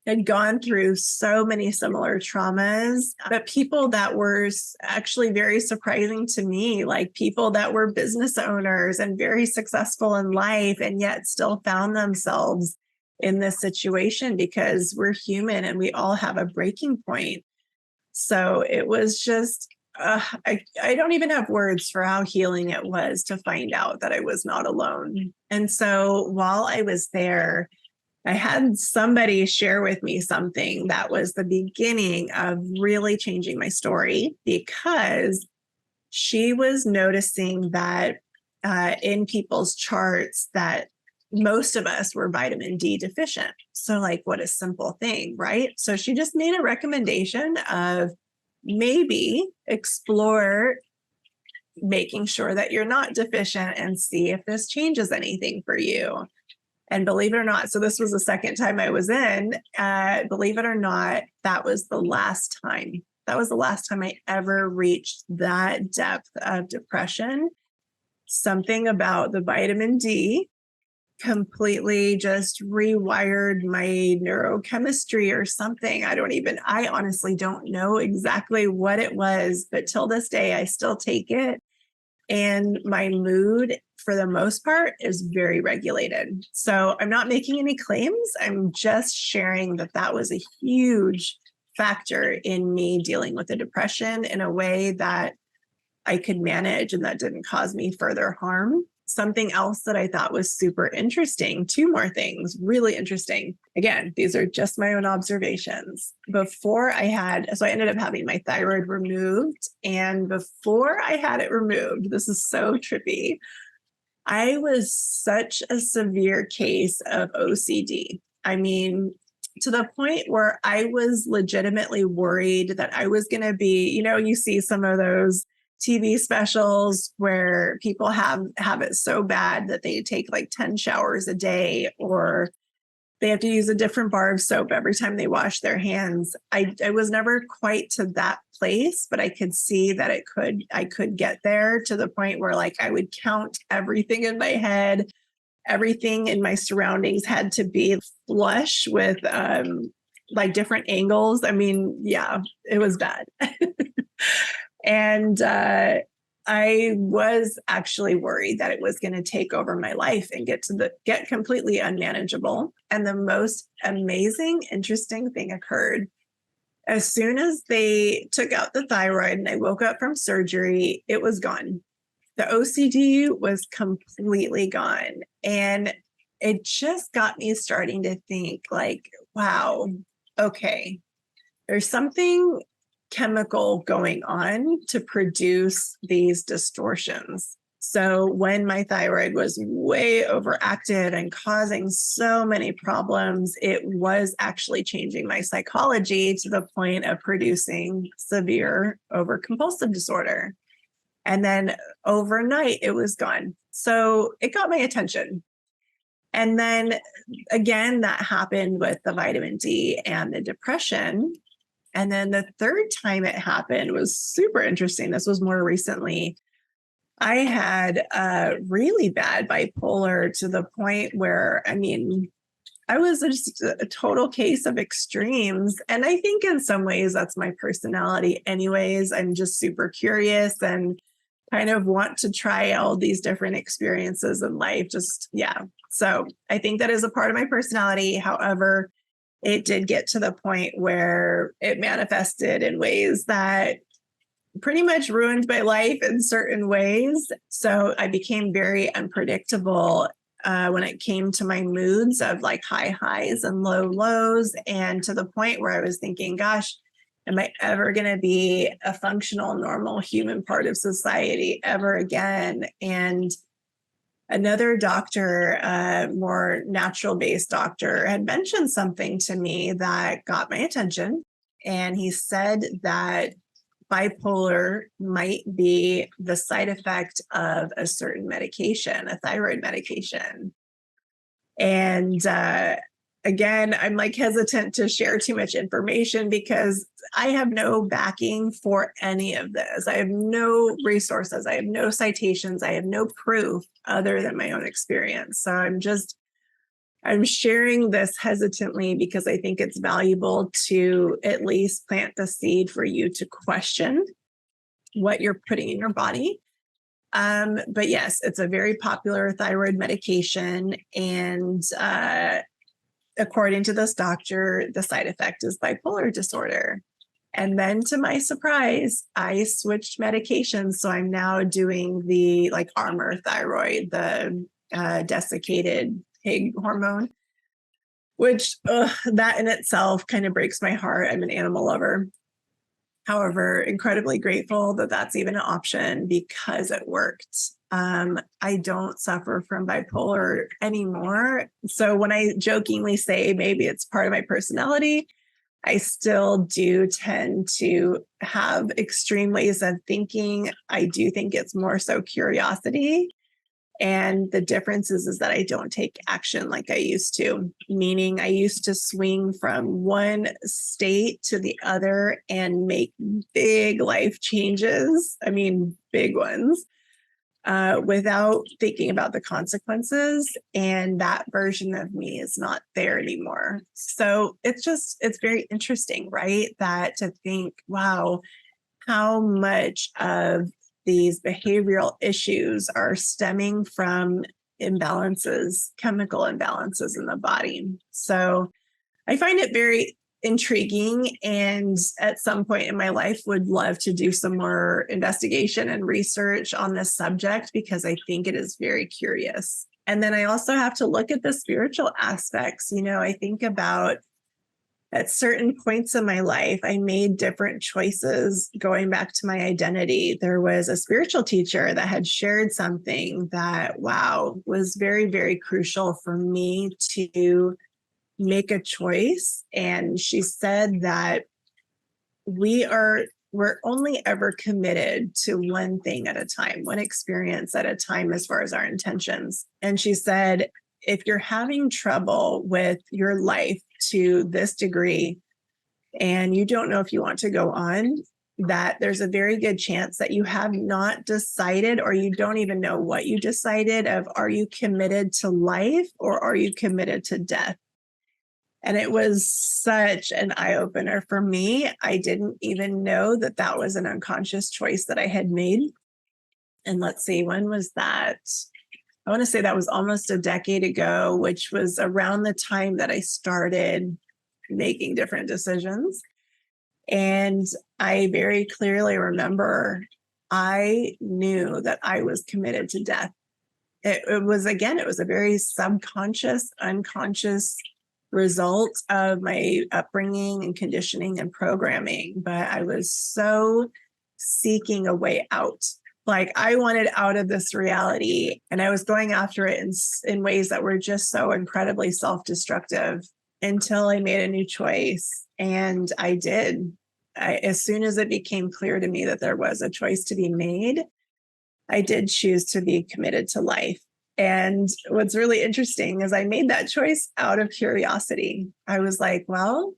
had gone through so many similar traumas, but people that were actually very surprising to me, like people that were business owners and very successful in life, and yet still found themselves in this situation, because we're human and we all have a breaking point. So it was just, I don't even have words for how healing it was to find out that I was not alone. And so while I was there, I had somebody share with me something that was the beginning of really changing my story, because she was noticing that in people's charts that most of us were vitamin D deficient. So, like, what a simple thing, right? So she just made a recommendation of maybe explore making sure that you're not deficient and see if this changes anything for you. And believe it or not, so this was the second time I was in, believe it or not, that was the last time. That was the last time I ever reached that depth of depression. Something about the vitamin D completely just rewired my neurochemistry or something. I honestly don't know exactly what it was, but till this day, I still take it. And my mood, for the most part, is very regulated. So I'm not making any claims. I'm just sharing that that was a huge factor in me dealing with the depression in a way that I could manage and that didn't cause me further harm. Something else that I thought was super interesting, two more things, really interesting. Again, these are just my own observations. I ended up having my thyroid removed. And before I had it removed, this is so trippy, I was such a severe case of OCD. I mean, to the point where I was legitimately worried that I was going to be, you see some of those TV specials where people have it so bad that they take like 10 showers a day, or they have to use a different bar of soap every time they wash their hands. I was never quite to that place, but I could see that I could get there, to the point where, like, I would count everything in my head. Everything in my surroundings had to be flush with like different angles. I mean, yeah, it was bad. And I was actually worried that it was going to take over my life and get completely unmanageable. And the most amazing, interesting thing occurred. As soon as they took out the thyroid and I woke up from surgery, it was gone. The OCD was completely gone. And it just got me starting to think like, wow, okay, there's something chemical going on to produce these distortions. So when my thyroid was way overactive and causing so many problems, it was actually changing my psychology to the point of producing severe overcompulsive disorder. And then overnight, it was gone. So it got my attention. And then again, that happened with the vitamin D and the depression. And then the third time it happened was super interesting. This was more recently. I had a really bad bipolar to the point where, I mean, I was just a total case of extremes. And I think in some ways that's my personality anyways. I'm just super curious and kind of want to try all these different experiences in life. Just, yeah. So I think that is a part of my personality. However, it did get to the point where it manifested in ways that pretty much ruined my life in certain ways. So I became very unpredictable when it came to my moods of like high highs and low lows, and to the point where I was thinking, gosh, am I ever going to be a functional, normal human part of society ever again? And another doctor, more natural-based doctor, had mentioned something to me that got my attention. And he said that bipolar might be the side effect of a certain medication, a thyroid medication. And again, I'm like hesitant to share too much information because I have no backing for any of this. I have no resources. I have no citations. I have no proof other than my own experience. So I'm sharing this hesitantly because I think it's valuable to at least plant the seed for you to question what you're putting in your body. But yes, it's a very popular thyroid medication. And according to this doctor, the side effect is bipolar disorder. And then to my surprise, I switched medications. So I'm now doing the like Armour thyroid, the desiccated pig hormone, which that in itself kind of breaks my heart. I'm an animal lover. However, incredibly grateful that that's even an option because it worked. I don't suffer from bipolar anymore. So when I jokingly say maybe it's part of my personality, I still do tend to have extreme ways of thinking. I do think it's more so curiosity. And the difference is that I don't take action like I used to, meaning I used to swing from one state to the other and make big life changes. I mean, big ones, without thinking about the consequences. And that version of me is not there anymore. So it's very interesting, right? That to think, wow, how much of these behavioral issues are stemming from imbalances, chemical imbalances in the body. So I find it very intriguing, and at some point in my life would love to do some more investigation and research on this subject because I think it is very curious. And then I also have to look at the spiritual aspects. You know, I think about at certain points in my life, I made different choices going back to my identity. There was a spiritual teacher that had shared something that, wow, was very, very crucial for me to make a choice. And she said that we're only ever committed to one thing at a time, one experience at a time, as far as our intentions. And she said, if you're having trouble with your life to this degree and you don't know if you want to go on, that there's a very good chance that you have not decided, or you don't even know what you decided of, are you committed to life or are you committed to death? And it was such an eye-opener for me. I didn't even know that that was an unconscious choice that I had made. And let's see, when was that? I want to say that was almost a decade ago, which was around the time that I started making different decisions. And I very clearly remember I knew that I was committed to death. it was, again, it was a very subconscious, unconscious result of my upbringing and conditioning and programming. But I was so seeking a way out. Like, I wanted out of this reality, and I was going after it in ways that were just so incredibly self-destructive until I made a new choice. And I did. As soon as it became clear to me that there was a choice to be made, I did choose to be committed to life. And what's really interesting is I made that choice out of curiosity. I was like, well,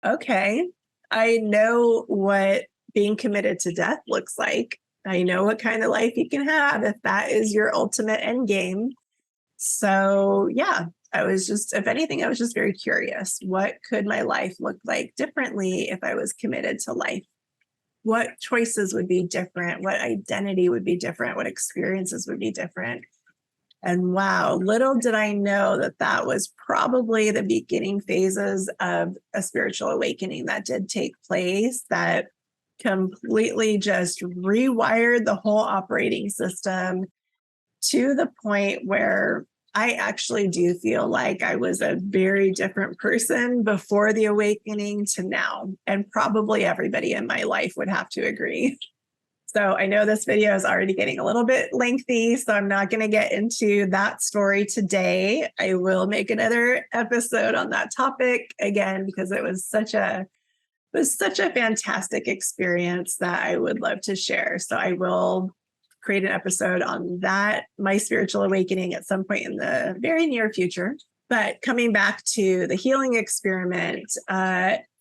okay, I know what being committed to death looks like. I know what kind of life you can have if that is your ultimate end game. So yeah, I was just, if anything, I was just very curious. What could my life look like differently if I was committed to life? What choices would be different? What identity would be different? What experiences would be different? And wow, little did I know that that was probably the beginning phases of a spiritual awakening that did take place, that completely just rewired the whole operating system to the point where I actually do feel like I was a very different person before the awakening to now. And probably everybody in my life would have to agree. So I know this video is already getting a little bit lengthy, so I'm not going to get into that story today. I will make another episode on that topic again, because it was such a fantastic experience that I would love to share. So I will create an episode on that, my spiritual awakening, at some point in the very near future. But coming back to the healing experiment,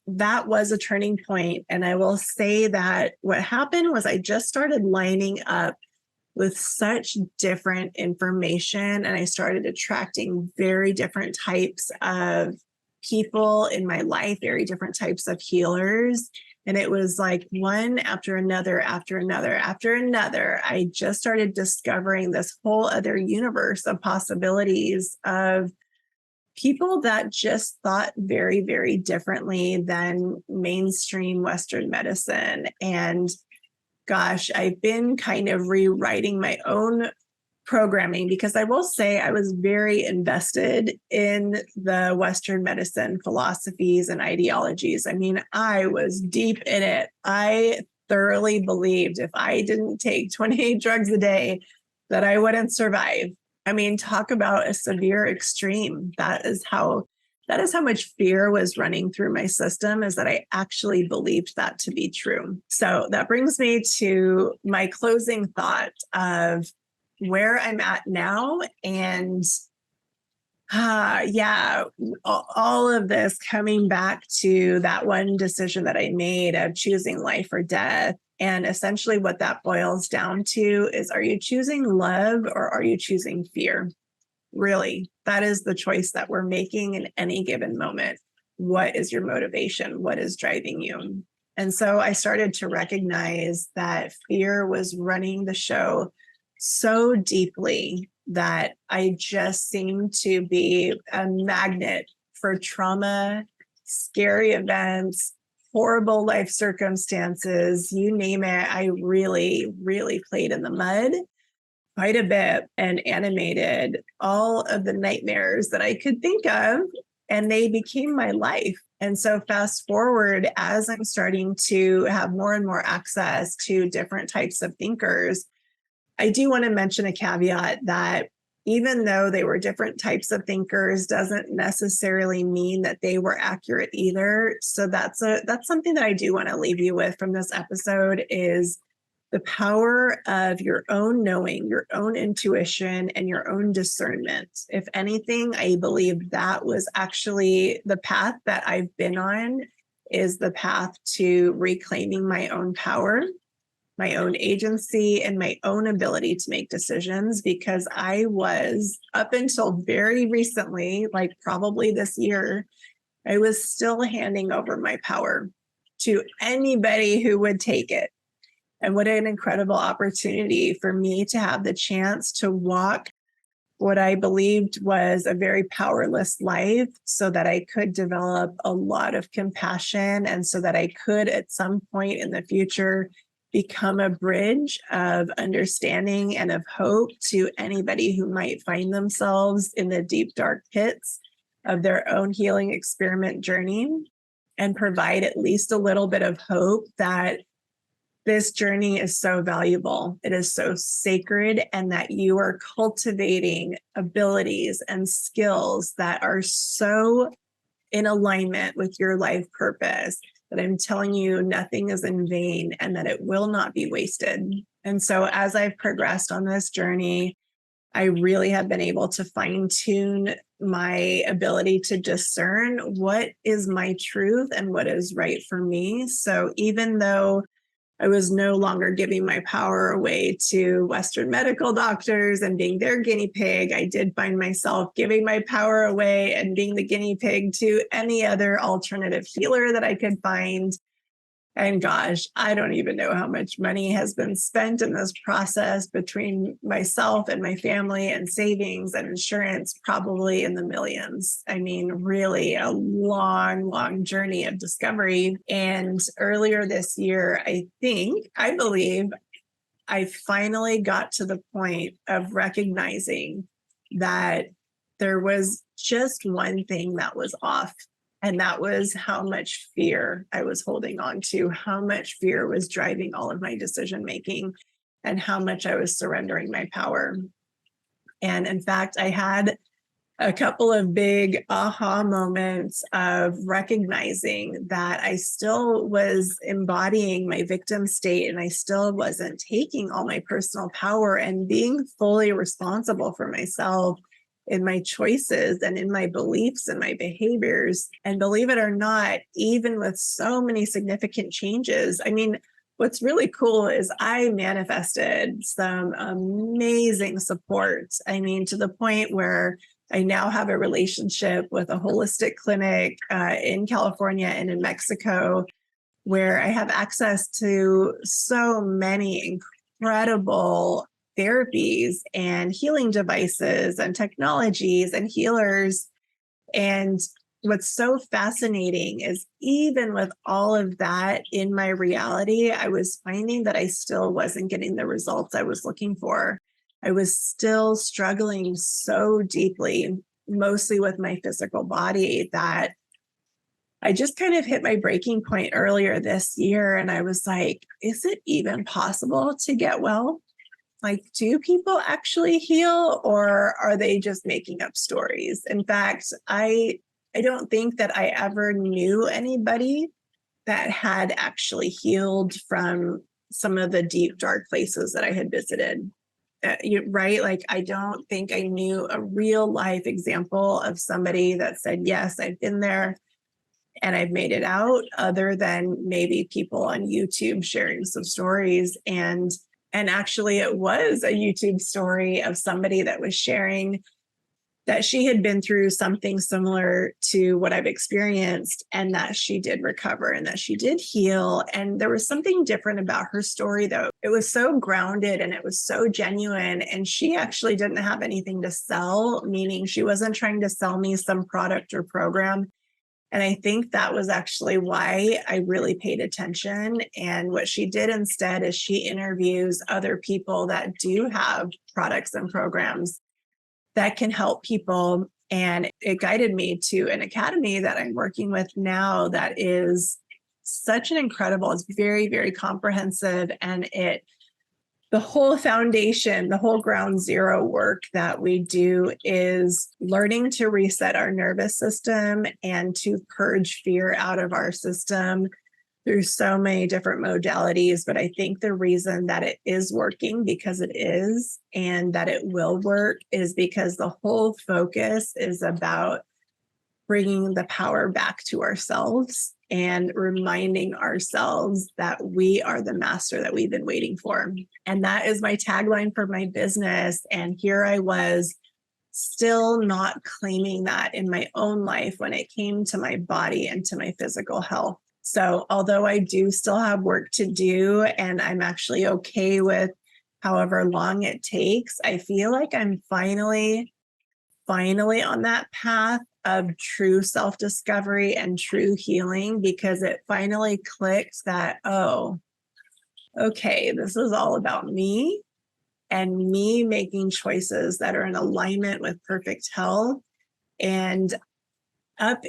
that was a turning point. And I will say that what happened was I just started lining up with such different information, and I started attracting very different types of people in my life, very different types of healers. And it was like one after another, after another, after another. I just started discovering this whole other universe of possibilities of people that just thought very, very differently than mainstream Western medicine. And gosh, I've been kind of rewriting my own programming, because I will say I was very invested in the Western medicine philosophies and ideologies. I mean, I was deep in it. I thoroughly believed if I didn't take 28 drugs a day, that I wouldn't survive. I mean, talk about a severe extreme. That is how much fear was running through my system, is that I actually believed that to be true. So that brings me to my closing thought of where I'm at now. And all of this coming back to that one decision that I made of choosing life or death. And essentially what that boils down to is, are you choosing love or are you choosing fear? Really, that is the choice that we're making in any given moment. What is your motivation? What is driving you? And so I started to recognize that fear was running the show so deeply that I just seemed to be a magnet for trauma, scary events, horrible life circumstances, you name it. I really, really played in the mud quite a bit and animated all of the nightmares that I could think of, and they became my life. And so fast forward, as I'm starting to have more and more access to different types of thinkers, I do want to mention a caveat that even though they were different types of thinkers, doesn't necessarily mean that they were accurate either. So that's something that I do want to leave you with from this episode, is the power of your own knowing, your own intuition, and your own discernment. If anything, I believe that was actually the path that I've been on, is the path to reclaiming my own power, my own agency, and my own ability to make decisions, because I was, up until very recently, like probably this year, I was still handing over my power to anybody who would take it. And what an incredible opportunity for me to have the chance to walk what I believed was a very powerless life, so that I could develop a lot of compassion, and so that I could, at some point in the future, become a bridge of understanding and of hope to anybody who might find themselves in the deep, dark pits of their own healing experiment journey, and provide at least a little bit of hope that this journey is so valuable. It is so sacred, and that you are cultivating abilities and skills that are so in alignment with your life purpose that I'm telling you nothing is in vain and that it will not be wasted. And so as I've progressed on this journey, I really have been able to fine tune my ability to discern what is my truth and what is right for me. So even though I was no longer giving my power away to Western medical doctors and being their guinea pig, I did find myself giving my power away and being the guinea pig to any other alternative healer that I could find. And gosh, I don't even know how much money has been spent in this process between myself and my family and savings and insurance, probably in the millions. I mean, really a long, long journey of discovery. And earlier this year, I believe I finally got to the point of recognizing that there was just one thing that was off. And that was how much fear I was holding on to, how much fear was driving all of my decision making, and how much I was surrendering my power. And in fact, I had a couple of big aha moments of recognizing that I still was embodying my victim state, and I still wasn't taking all my personal power and being fully responsible for myself in my choices and in my beliefs and my behaviors. And believe it or not, even with so many significant changes, I mean, what's really cool is I manifested some amazing support. I mean, to the point where I now have a relationship with a holistic clinic in California and in Mexico, where I have access to so many incredible therapies and healing devices and technologies and healers. And what's so fascinating is even with all of that in my reality, I was finding that I still wasn't getting the results I was looking for. I was still struggling so deeply, mostly with my physical body, that I just kind of hit my breaking point earlier this year. And I was like, is it even possible to get well? Like, do people actually heal, or are they just making up stories? In fact, I don't think that I ever knew anybody that had actually healed from some of the deep, dark places that I had visited. Right? Like, I don't think I knew a real life example of somebody that said, yes, I've been there and I've made it out, other than maybe people on YouTube sharing some stories. And actually, it was a YouTube story of somebody that was sharing that she had been through something similar to what I've experienced, and that she did recover and that she did heal. And there was something different about her story, though. It was so grounded and it was so genuine. And she actually didn't have anything to sell, meaning she wasn't trying to sell me some product or program. And I think that was actually why I really paid attention. And what she did instead is she interviews other people that do have products and programs that can help people. And it guided me to an academy that I'm working with now that is such an incredible, it's very, very comprehensive. And the whole foundation, the whole ground zero work that we do is learning to reset our nervous system and to purge fear out of our system through so many different modalities. But I think the reason that it is working, because it is, and that it will work, is because the whole focus is about bringing the power back to ourselves and reminding ourselves that we are the master that we've been waiting for. And that is my tagline for my business. And here I was, still not claiming that in my own life when it came to my body and to my physical health. So although I do still have work to do, and I'm actually okay with however long it takes, I feel like I'm finally on that path of true self-discovery and true healing, because it finally clicked that, oh, okay, this is all about me and me making choices that are in alignment with perfect health. And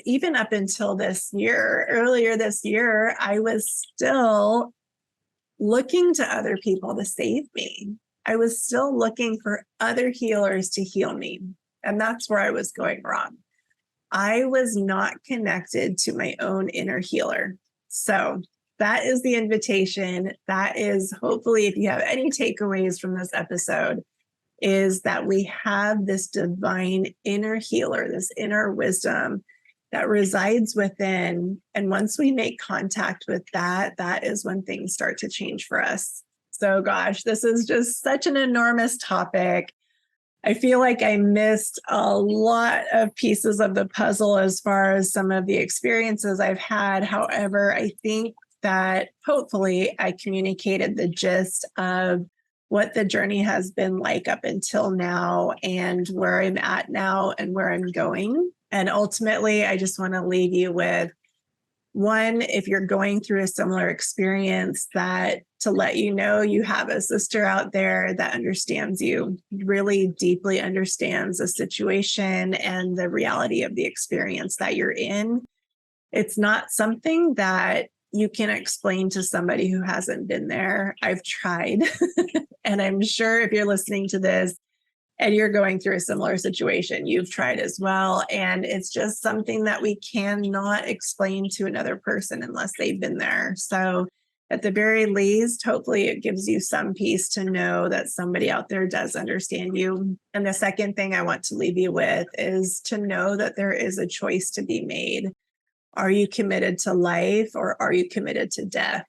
even up until earlier this year, I was still looking to other people to save me. I was still looking for other healers to heal me. And that's where I was going wrong. I was not connected to my own inner healer. So that is the invitation. That is hopefully, if you have any takeaways from this episode, is that we have this divine inner healer, this inner wisdom that resides within. And once we make contact with that, that is when things start to change for us. So gosh, this is just such an enormous topic. I feel like I missed a lot of pieces of the puzzle as far as some of the experiences I've had. However, I think that hopefully I communicated the gist of what the journey has been like up until now and where I'm at now and where I'm going. And ultimately, I just want to leave you with one, if you're going through a similar experience, that to let you know you have a sister out there that understands you, really deeply understands the situation and the reality of the experience that you're in. It's not something that you can explain to somebody who hasn't been there. I've tried. And I'm sure if you're listening to this and you're going through a similar situation, you've tried as well. And it's just something that we cannot explain to another person unless they've been there. So at the very least, hopefully it gives you some peace to know that somebody out there does understand you. And the second thing I want to leave you with is to know that there is a choice to be made. Are you committed to life or are you committed to death?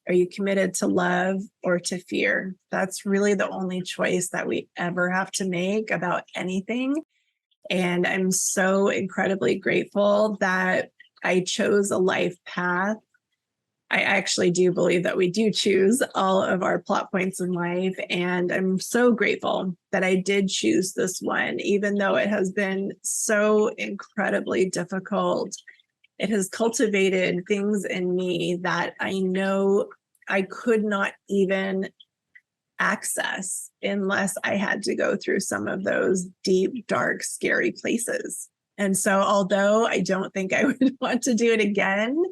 Are you committed to love or to fear? That's really the only choice that we ever have to make about anything. And I'm so incredibly grateful that I chose a life path. I actually do believe that we do choose all of our plot points in life. And I'm so grateful that I did choose this one, even though it has been so incredibly difficult. It has cultivated things in me that I know I could not even access unless I had to go through some of those deep, dark, scary places. And so, although I don't think I would want to do it again,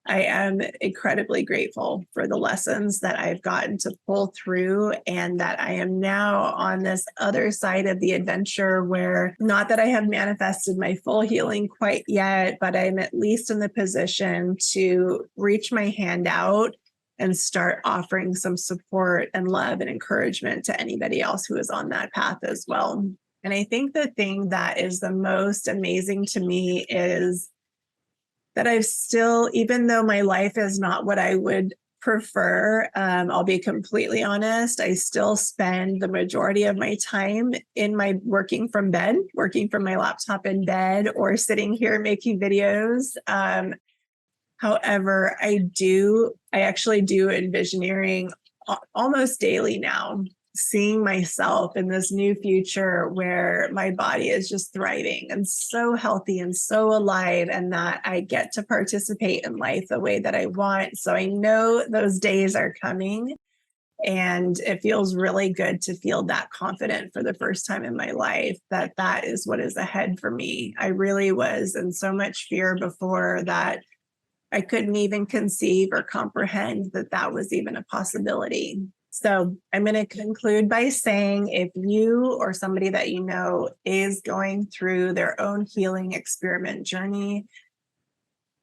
I am incredibly grateful for the lessons that I've gotten to pull through and that I am now on this other side of the adventure where not that I have manifested my full healing quite yet, but I'm at least in the position to reach my hand out and start offering some support and love and encouragement to anybody else who is on that path as well. And I think the thing that is the most amazing to me is that I've still, even though my life is not what I would prefer, I'll be completely honest, I still spend the majority of my time in my working from my laptop in bed or sitting here making videos. However, I actually do envisioneering almost daily now, seeing myself in this new future where my body is just thriving and so healthy and so alive, and that I get to participate in life the way that I want. So I know those days are coming, and it feels really good to feel that confident for the first time in my life that that is what is ahead for me. I really was in so much fear before that I couldn't even conceive or comprehend that that was even a possibility. So I'm going to conclude by saying if you or somebody that you know is going through their own healing experiment journey,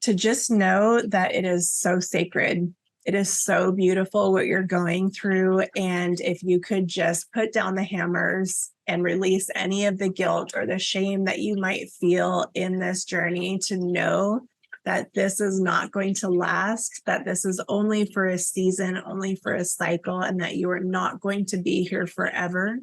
to just know that it is so sacred. It is so beautiful what you're going through. And if you could just put down the hammers and release any of the guilt or the shame that you might feel in this journey, to know that this is not going to last, that this is only for a season, only for a cycle, and that you are not going to be here forever.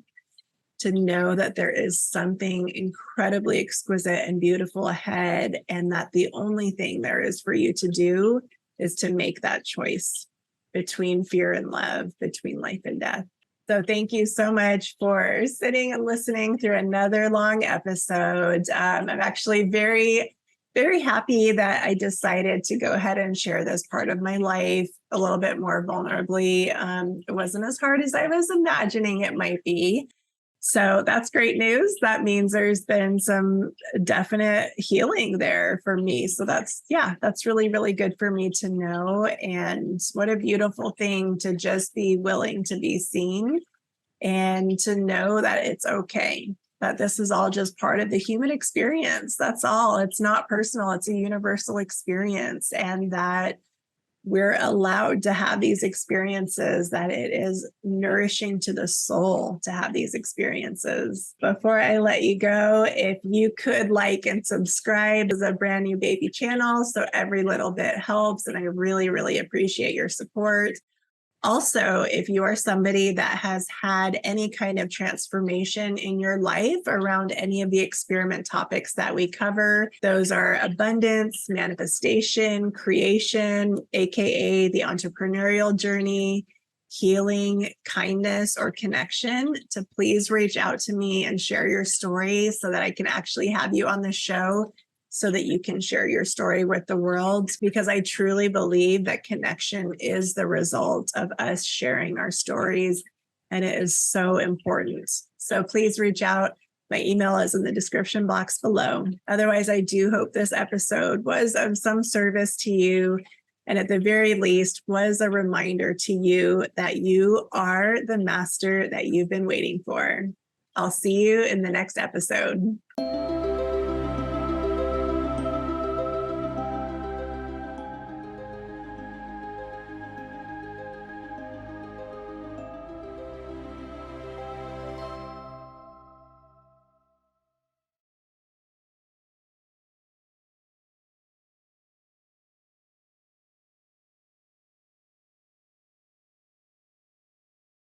To know that there is something incredibly exquisite and beautiful ahead, and that the only thing there is for you to do is to make that choice between fear and love, between life and death. So thank you so much for sitting and listening through another long episode. I'm actually very very happy that I decided to go ahead and share this part of my life a little bit more vulnerably. It wasn't as hard as I was imagining it might be. So that's great news. That means there's been some definite healing there for me. So that's really, really good for me to know. And what a beautiful thing to just be willing to be seen and to know that it's okay, that this is all just part of the human experience. That's all. It's not personal, it's a universal experience. And that we're allowed to have these experiences, that it is nourishing to the soul to have these experiences. Before I let you go, if you could like and subscribe as a brand new baby channel, so every little bit helps. And I really, really appreciate your support. Also, if you are somebody that has had any kind of transformation in your life around any of the experiment topics that we cover, those are abundance, manifestation, creation, AKA the entrepreneurial journey, healing, kindness, or connection, to please reach out to me and share your story so that I can actually have you on the show, so that you can share your story with the world, because I truly believe that connection is the result of us sharing our stories, and it is so important. So please reach out. My email is in the description box below. Otherwise, I do hope this episode was of some service to you, and at the very least was a reminder to you that you are the master that you've been waiting for. I'll see you in the next episode.